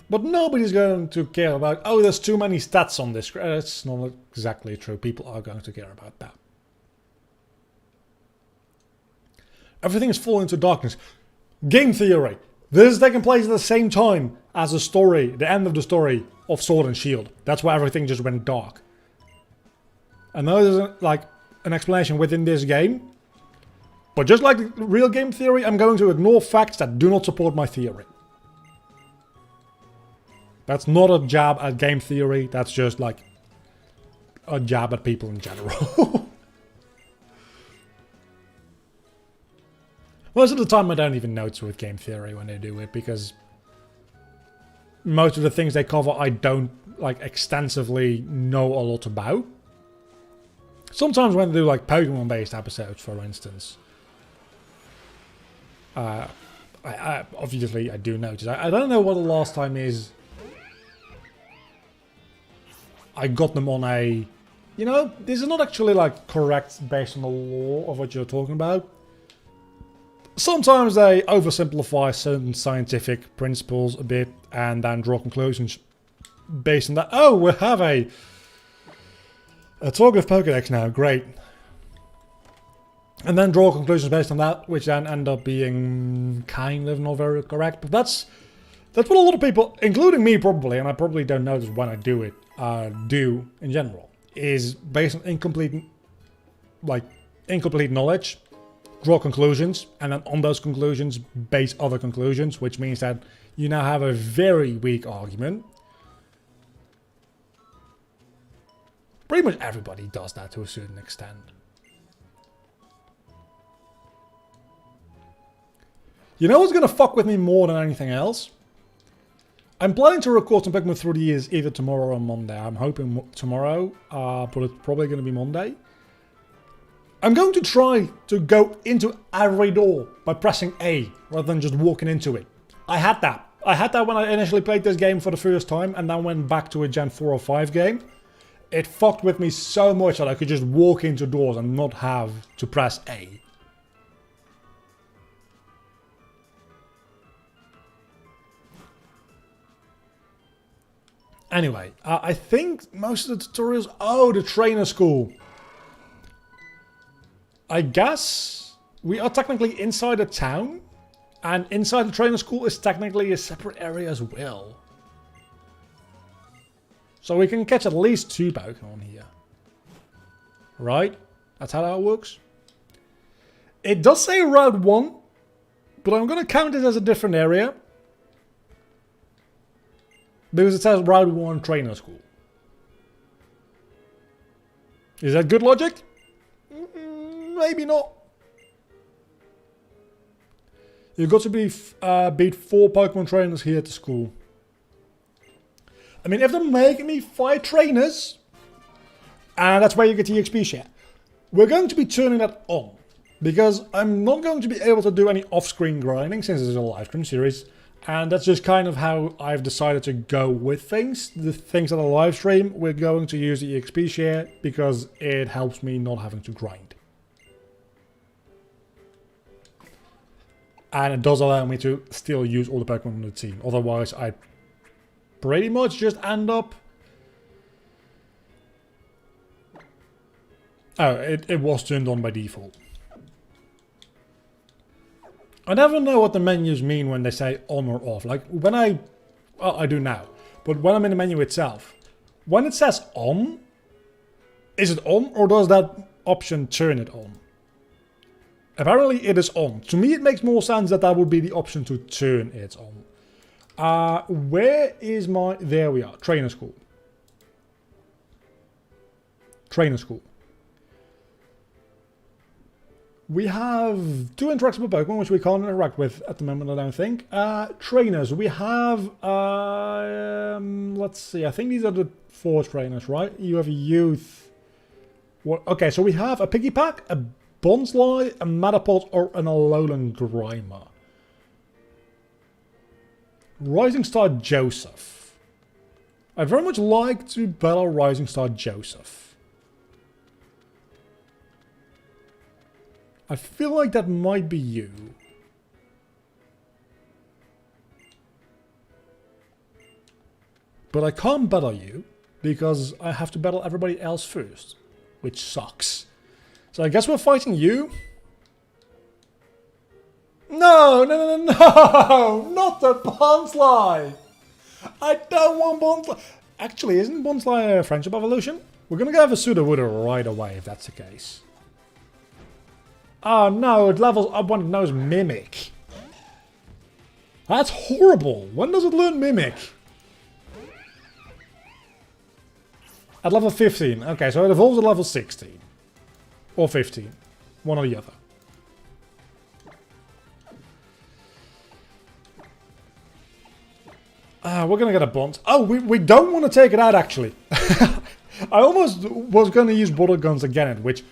S1: But nobody's going to care about, oh, there's too many stats on this. That's not exactly true. People are going to care about that. Everything is falling into darkness. Game theory. This is taking place at the same time as the story, the end of the story of Sword and Shield. That's why everything just went dark. I know there's like an explanation within this game. But just like real game theory, I'm going to ignore facts that do not support my theory. That's not a jab at game theory, that's just like a jab at people in general. Most of the time I don't even notice with game theory when they do it, because most of the things they cover I don't like extensively know a lot about. Sometimes when they do like Pokemon based episodes, for instance, I obviously I do notice. I don't know what the last time is I got them on a, you know, this is not actually like correct based on the law of what you're talking about. Sometimes they oversimplify certain scientific principles a bit and then draw conclusions based on that. Oh, we have a talk of Pokédex now, great. And then draw conclusions based on that, which then end up being kind of not very correct. But that's what a lot of people, including me probably, and I probably don't notice when I do it, do in general, is based on incomplete knowledge, draw conclusions, and then on those conclusions base other conclusions, which means that you now have a very weak argument. Pretty much everybody does that to a certain extent. You know what's gonna fuck with me more than anything else? I'm planning to record some Pokemon through the years either tomorrow or Monday. I'm hoping tomorrow, but it's probably gonna be Monday. I'm going to try to go into every door by pressing A rather than just walking into it. I had that. I had that when I initially played this game for the first time and then went back to a Gen 4 or 5 game. It fucked with me so much that I could just walk into doors and not have to press A. Anyway, I think most of the tutorials... Oh, the trainer school. I guess we are technically inside a town, and inside the trainer school is technically a separate area as well. So we can catch at least 2 Pokemon here. Right? That's how that works. It does say Route 1, but I'm going to count it as a different area. Because it says Route 1 Trainer School. Is that good logic? Maybe not. You've got to beat 4 Pokemon trainers here at the school. I mean, if they're making me 5 trainers, and that's where you get the XP share, we're going to be turning that on. Because I'm not going to be able to do any off-screen grinding since it's a live stream series. And that's just kind of how I've decided to go with things. The things that are live stream, we're going to use the XP share because it helps me not having to grind. And it does allow me to still use all the Pokemon on the team. Otherwise, I pretty much just end up... Oh, it was turned on by default. I never know what the menus mean when they say on or off. Like, when I... Well, I do now. But when I'm in the menu itself, when it says on, is it on or does that option turn it on? Apparently it is on. To me it makes more sense that that would be the option to turn it on. Where is my... There we are. Trainer School. Trainer School. We have 2 interactable Pokemon, which we can't interact with at the moment, I don't think. Trainers. We have... let's see. I think these are the 4 trainers, right? You have a Youth. What? Okay, so we have a Piggypack, a Bonsly, a Metapod, or an Alolan Grimer. Rising Star Joseph. I'd very much like to battle Rising Star Joseph. I feel like that might be you. But I can't battle you because I have to battle everybody else first, which sucks. So I guess we're fighting you. No, no, no, no, not the Bonsly. I don't want Bonsly. Actually, isn't Bonsly a friendship evolution? We're gonna go have a Sudowoodo right away if that's the case. Oh no, it levels up when it knows Mimic. That's horrible. When does it learn Mimic? At level 15. Okay, so it evolves at level 16. Or 15. One or the other. We're gonna get a bond. Oh, we don't want to take it out, actually. I almost was gonna use water guns against it, which...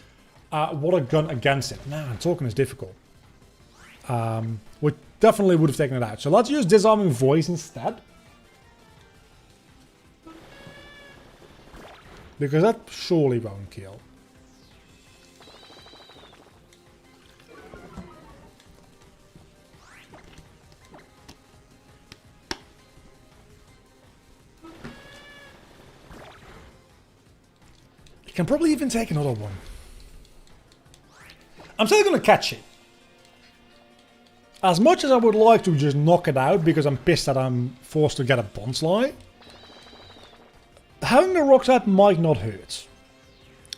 S1: water gun against it. Man, talking is difficult. We definitely would have taken it out. So let's use disarming voice instead. Because that surely won't kill. You can probably even take another one. I'm still going to catch it. As much as I would like to just knock it out because I'm pissed that I'm forced to get a bonsly, having the rocks out might not hurt.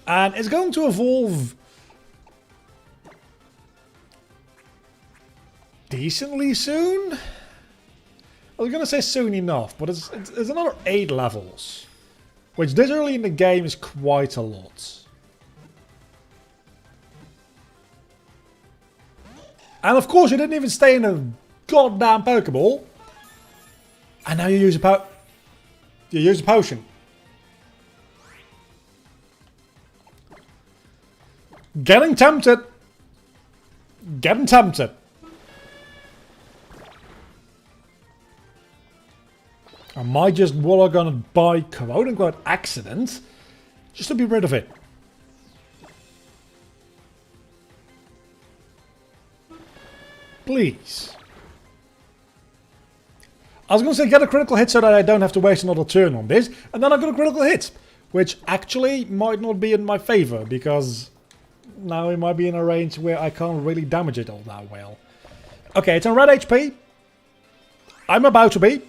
S1: And it's going to evolve decently soon. I was going to say soon enough, but it's another 8 levels. Which this early in the game is quite a lot. And of course you didn't even stay in a goddamn Pokeball. And now you use a potion. Getting tempted. Getting tempted. I might just water gun it by quote unquote accident. Just to be rid of it. Please. I was going to say get a critical hit so that I don't have to waste another turn on this. And then I got a critical hit. Which actually might not be in my favor. Because now it might be in a range where I can't really damage it all that well. Okay, it's on red HP. I'm about to be.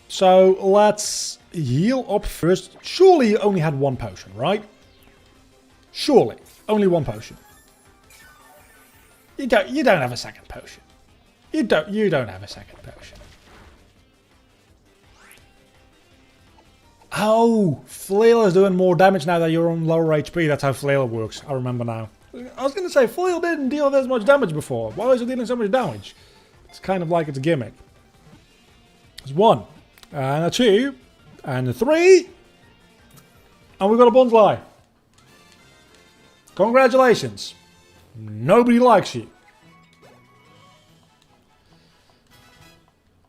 S1: So let's heal up first. Surely you only had one potion, right? Surely. Only one potion. You don't have a second potion. You don't have a second potion. Oh, Flail is doing more damage now that you're on lower HP. That's how Flail works. I remember now. I was going to say, Flail didn't deal this much damage before. Why is it dealing so much damage? It's kind of like it's a gimmick. It's 1. And a 2. And a 3. And we've got a bonsly. Congratulations. Nobody likes you.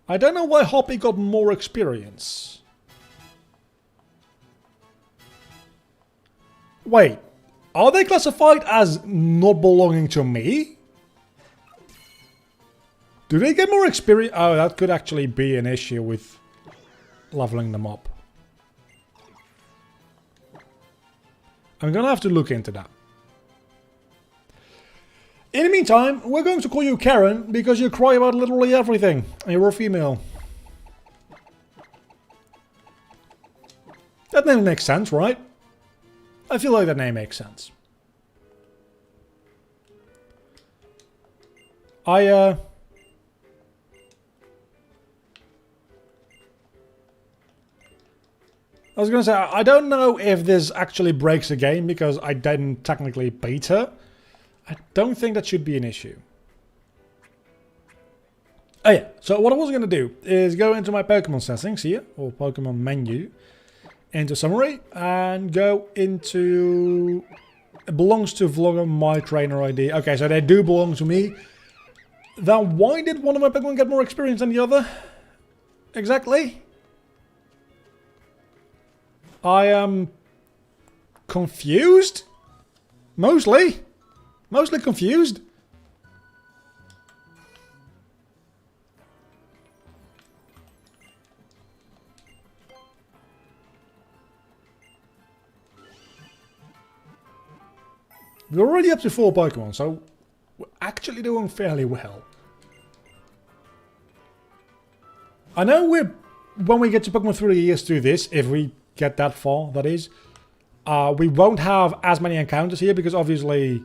S1: I don't know why Hoppy got more experience. Wait. Are they classified as not belonging to me? Do they get more experience? Oh, that could actually be an issue with leveling them up. I'm gonna have to look into that. In the meantime, we're going to call you Karen because you cry about literally everything. And you're a female. That name makes sense, right? I feel like that name makes sense. I was going to say, I don't know if this actually breaks the game because I didn't technically beat her. I don't think that should be an issue. Oh yeah, so what I was going to do is go into my Pokemon settings here, or Pokemon menu, into summary, and go into... It belongs to Vlogger, my trainer ID. Okay, so they do belong to me. Then why did one of my Pokemon get more experience than the other? Exactly. I am confused. Mostly confused. We're already up to 4 Pokemon, so we're actually doing fairly well. I know when we get to Pokemon through the years do this, if we get that far, that is, we won't have as many encounters here because obviously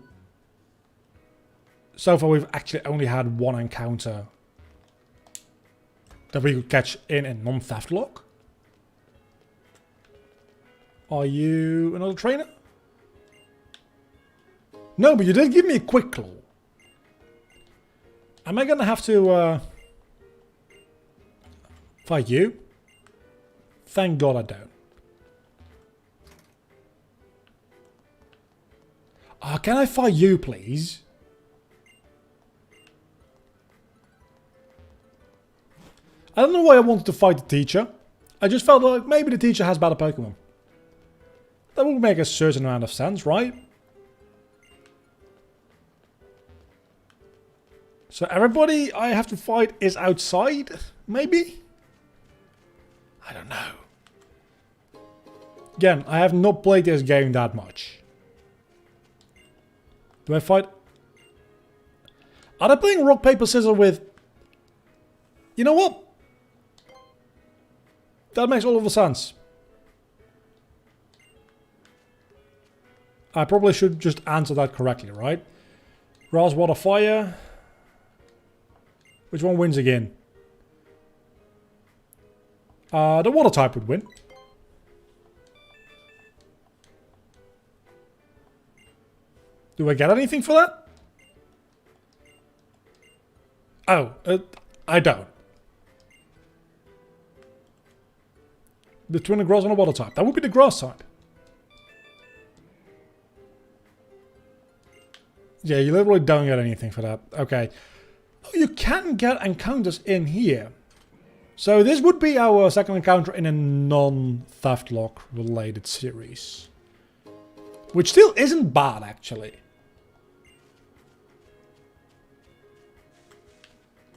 S1: so far we've actually only had one encounter that we could catch in a non-Theftlocke. Are you another trainer? No, but you did give me a quick claw. Am I gonna have to fight you? Thank God I don't. Can I fight you, please? I don't know why I wanted to fight the teacher. I just felt like maybe the teacher has better Pokemon. That would make a certain amount of sense, right? So everybody I have to fight is outside, maybe? I don't know. Again, I have not played this game that much. Do I fight? Are they playing rock, paper, scissors with... You know what? That makes all of the sense. I probably should just answer that correctly, right? Grass, water, fire. Which one wins again? The water type would win. Do I get anything for that? Oh, I don't. Between the grass and the water type. That would be the grass type. Yeah, you literally don't get anything for that. Okay. Oh, you can get encounters in here. So this would be our second encounter in a non-Theftlocke related series. Which still isn't bad, actually.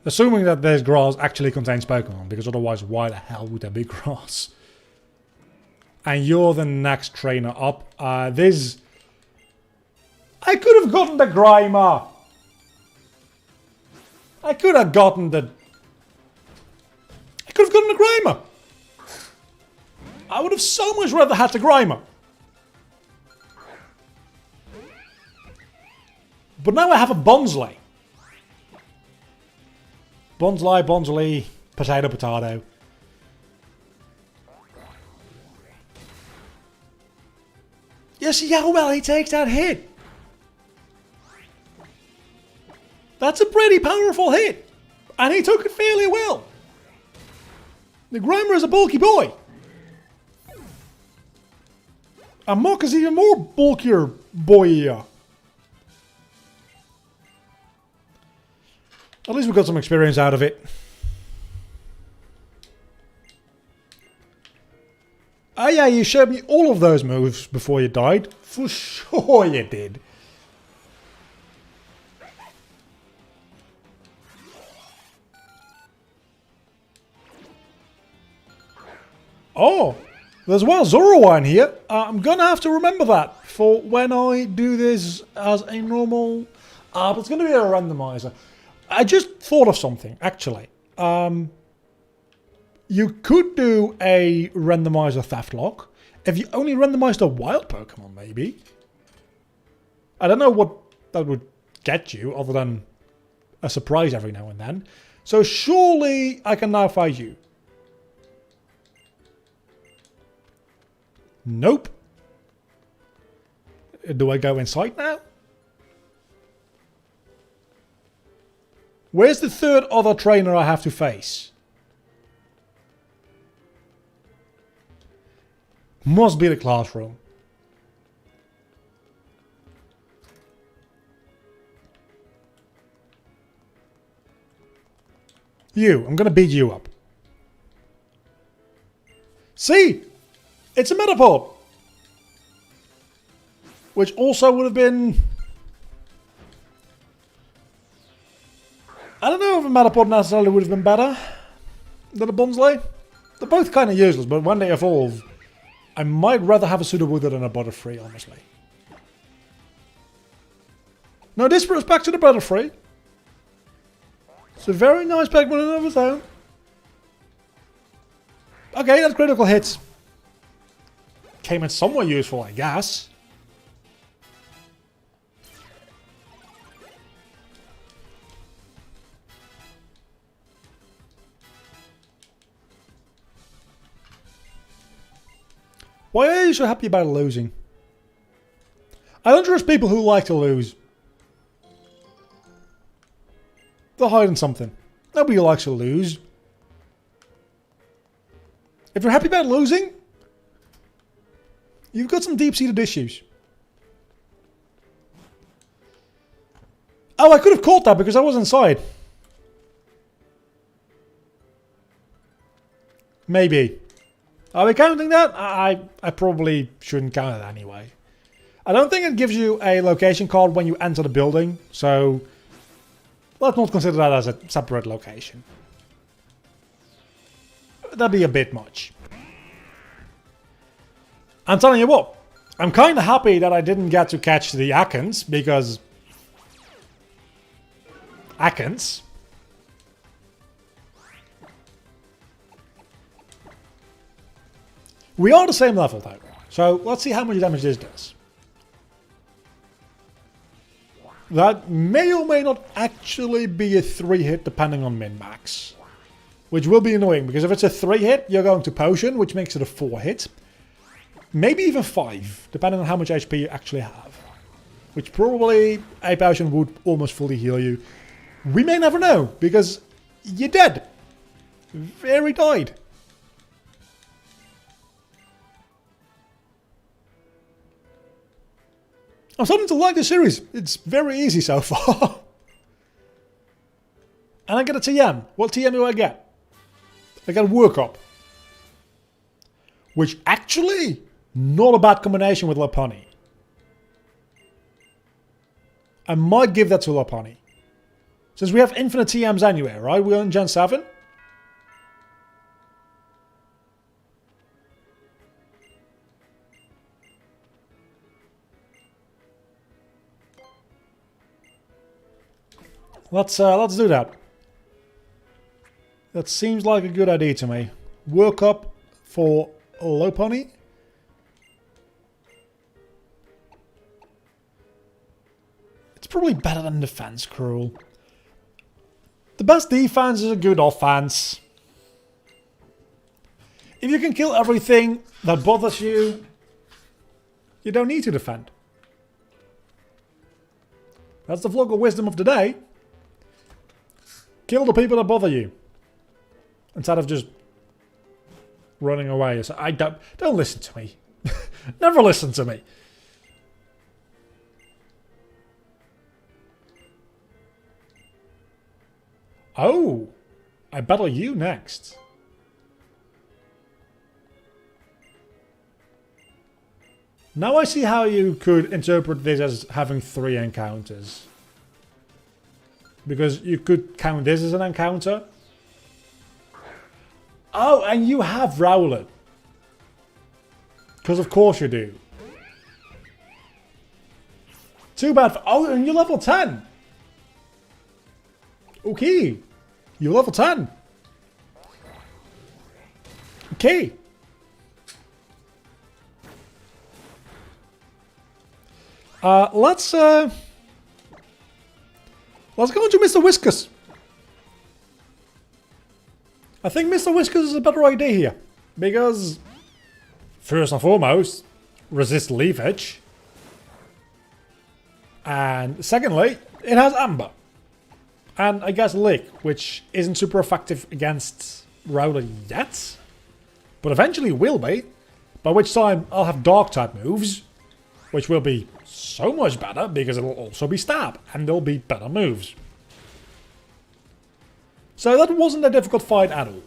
S1: Assuming that this grass actually contains Pokemon, because otherwise why the hell would there be grass? And you're the next trainer up. This... I could have gotten the Grimer! I could have gotten the... I could have gotten the Grimer! I would have so much rather had the Grimer. But now I have a Bonsly. Bonsly, potato, potato. You see how well he takes that hit? That's a pretty powerful hit. And he took it fairly well. The Grimer is a bulky boy. And Mok is even more bulkier boy. At least we got some experience out of it. Oh yeah, you showed me all of those moves before you died. For sure you did. Oh, there's one Zoroark here. I'm gonna have to remember that for when I do this as a normal... but it's gonna be a randomizer. I just thought of something, actually. You could do a randomizer Theftlocke if you only randomized a wild Pokemon, maybe. I don't know what that would get you, other than a surprise every now and then. So surely I can now fight you. Nope. Do I go inside now? Where's the third other trainer I have to face? Must be the classroom. You, I'm gonna beat you up. See? It's a Metapod! Which also would have been... I don't know if a Metapod necessarily would have been better than a Bonsly. They're both kind of useless, but when they evolve, I might rather have a Sudowoodo than a Butterfree, honestly. No disrespect to the Butterfree. It's a very nice Pokemon in and of its own. Okay, that's critical hits. Came in somewhat useful, I guess. Why are you so happy about losing? I don't trust people who like to lose. They're hiding something. Nobody likes to lose. If you're happy about losing, you've got some deep-seated issues. Oh, I could have caught that because I was inside. Maybe. Are we counting that? I probably shouldn't count it anyway. I don't think it gives you a location card when you enter the building, so let's not consider that as a separate location. That'd be a bit much. I'm telling you what, I'm kind of happy that I didn't get to catch the Akans, because Akans. We are the same level though, so let's see how much damage this does. That may or may not actually be a 3-hit depending on min-max. Which will be annoying, because if it's a 3-hit, you're going to potion, which makes it a 4-hit. Maybe even 5, depending on how much HP you actually have. Which probably a potion would almost fully heal you. We may never know, because you're dead. Very died. I'm starting to like this series. It's very easy so far. And I get a TM. What TM do I get? I get a work up. Which actually, not a bad combination with Lopunny. I might give that to Lopunny. Since we have infinite TMs anyway, right? We're on Gen 7. Let's do that. That seems like a good idea to me. Work up for Lopunny. It's probably better than defense, Cruel. The best defense is a good offense. If you can kill everything that bothers you, you don't need to defend. That's the vlog of wisdom of the day. Kill the people that bother you. Instead of just running away. So I don't listen to me. Never listen to me. Oh, I battle you next. Now I see how you could interpret this as having 3 encounters. Because you could count this as an encounter. Oh, and you have Rowlet. Because of course you do. Too bad for... Oh, and you're level 10. Okay. You're level 10. Okay. Let's go into Mr. Whiskers. I think Mr. Whiskers is a better idea here. Because, first and foremost, resist leafage. And secondly, it has Amber. And I guess Lick, which isn't super effective against Rowlet yet. But eventually will be. By which time I'll have Dark type moves. Which will be so much better because it'll also be Stab. And there'll be better moves. So that wasn't a difficult fight at all.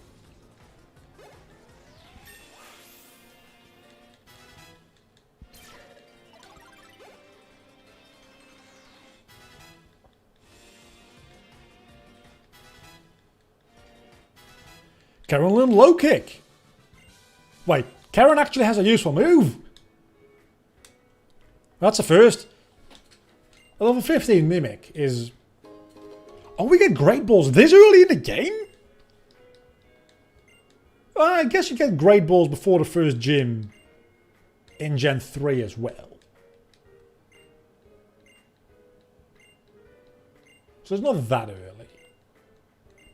S1: Carolyn low kick. Wait, Karen actually has a useful move. That's a first. A level 15 Mimic is... Oh, we get Great Balls this early in the game? I guess you get Great Balls before the first gym in Gen 3 as well. So it's not that early.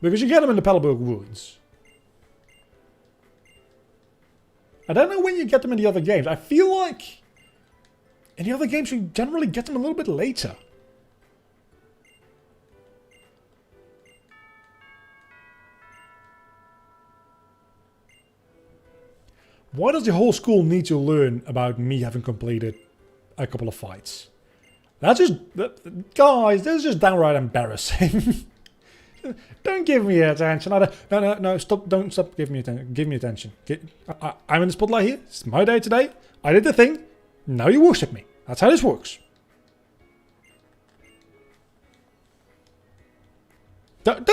S1: Because you get them in the Pelleburg Woods. I don't know when you get them in the other games. I feel like in the other games you generally get them a little bit later. Why does the whole school need to learn about me having completed a couple of fights? That's just... Guys, this is just downright embarrassing. Don't give me attention. No, stop. Don't stop giving me attention. Give me attention. I'm in the spotlight here. It's my day today. I did the thing. Now you worship me. That's how this works. Don't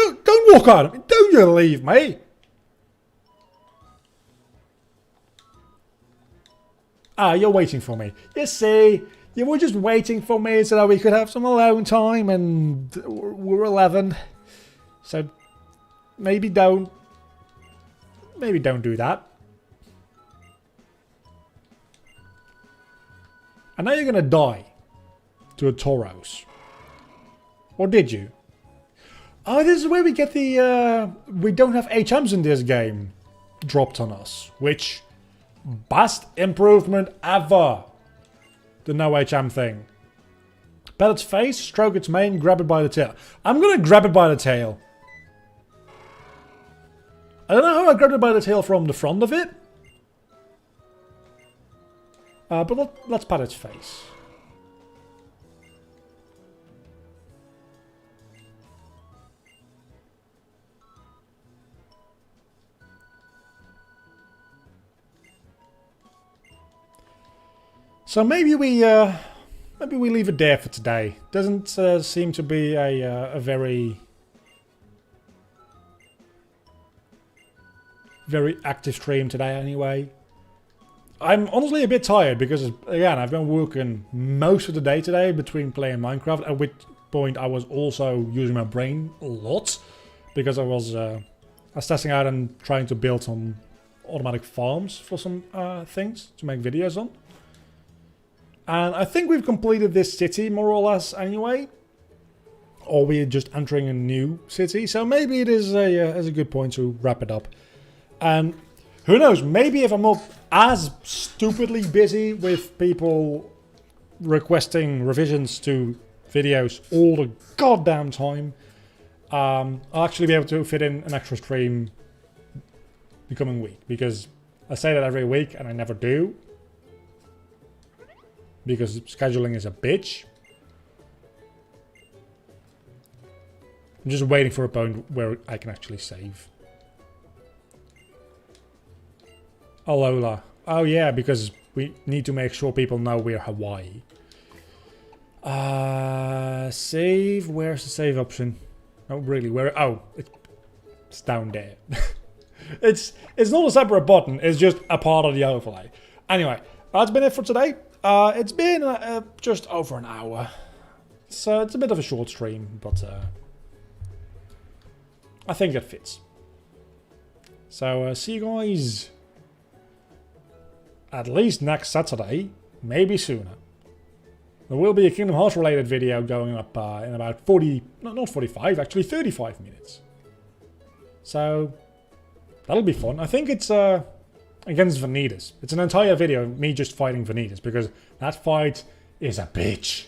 S1: walk out of me. Don't you leave me. Ah, you're waiting for me. You see, you were just waiting for me so that we could have some alone time, and we're 11. So maybe don't do that. And now you're gonna die to a Tauros. Or did you? Oh, this is where we get the we don't have HMs in this game dropped on us, which best improvement ever. The no HM thing. Pet its face, stroke its mane, grab it by the tail. I'm gonna grab it by the tail. I don't know how I grabbed it by the tail from the front of it. But let's pat its face. So maybe we leave it there for today. Doesn't seem to be a very active stream today anyway. I'm honestly a bit tired because, again, I've been working most of the day today between playing Minecraft, at which point I was also using my brain a lot because I was testing out and trying to build some automatic farms for some things to make videos on. And I think we've completed this city more or less anyway. Or we're just entering a new city. So maybe it is a good point to wrap it up. And who knows, maybe if I'm not as stupidly busy with people requesting revisions to videos all the goddamn time, I'll actually be able to fit in an extra stream the coming week. Because I say that every week and I never do. Because scheduling is a bitch. I'm just waiting for a point where I can actually save. Alola. Oh yeah, because we need to make sure people know we're Hawaii. Save. Where's the save option? Oh, really? Where? Oh, it's down there. It's not a separate button. It's just a part of the overlay. Anyway, that's been it for today. It's been just over an hour. So it's a bit of a short stream, but I think it fits. So see you guys at least next Saturday, maybe sooner. There will be a Kingdom Hearts related video going up in about 40, not 45, actually 35 minutes. So that'll be fun. I think it's against Vanitas. It's an entire video of me just fighting Vanitas because that fight is a bitch.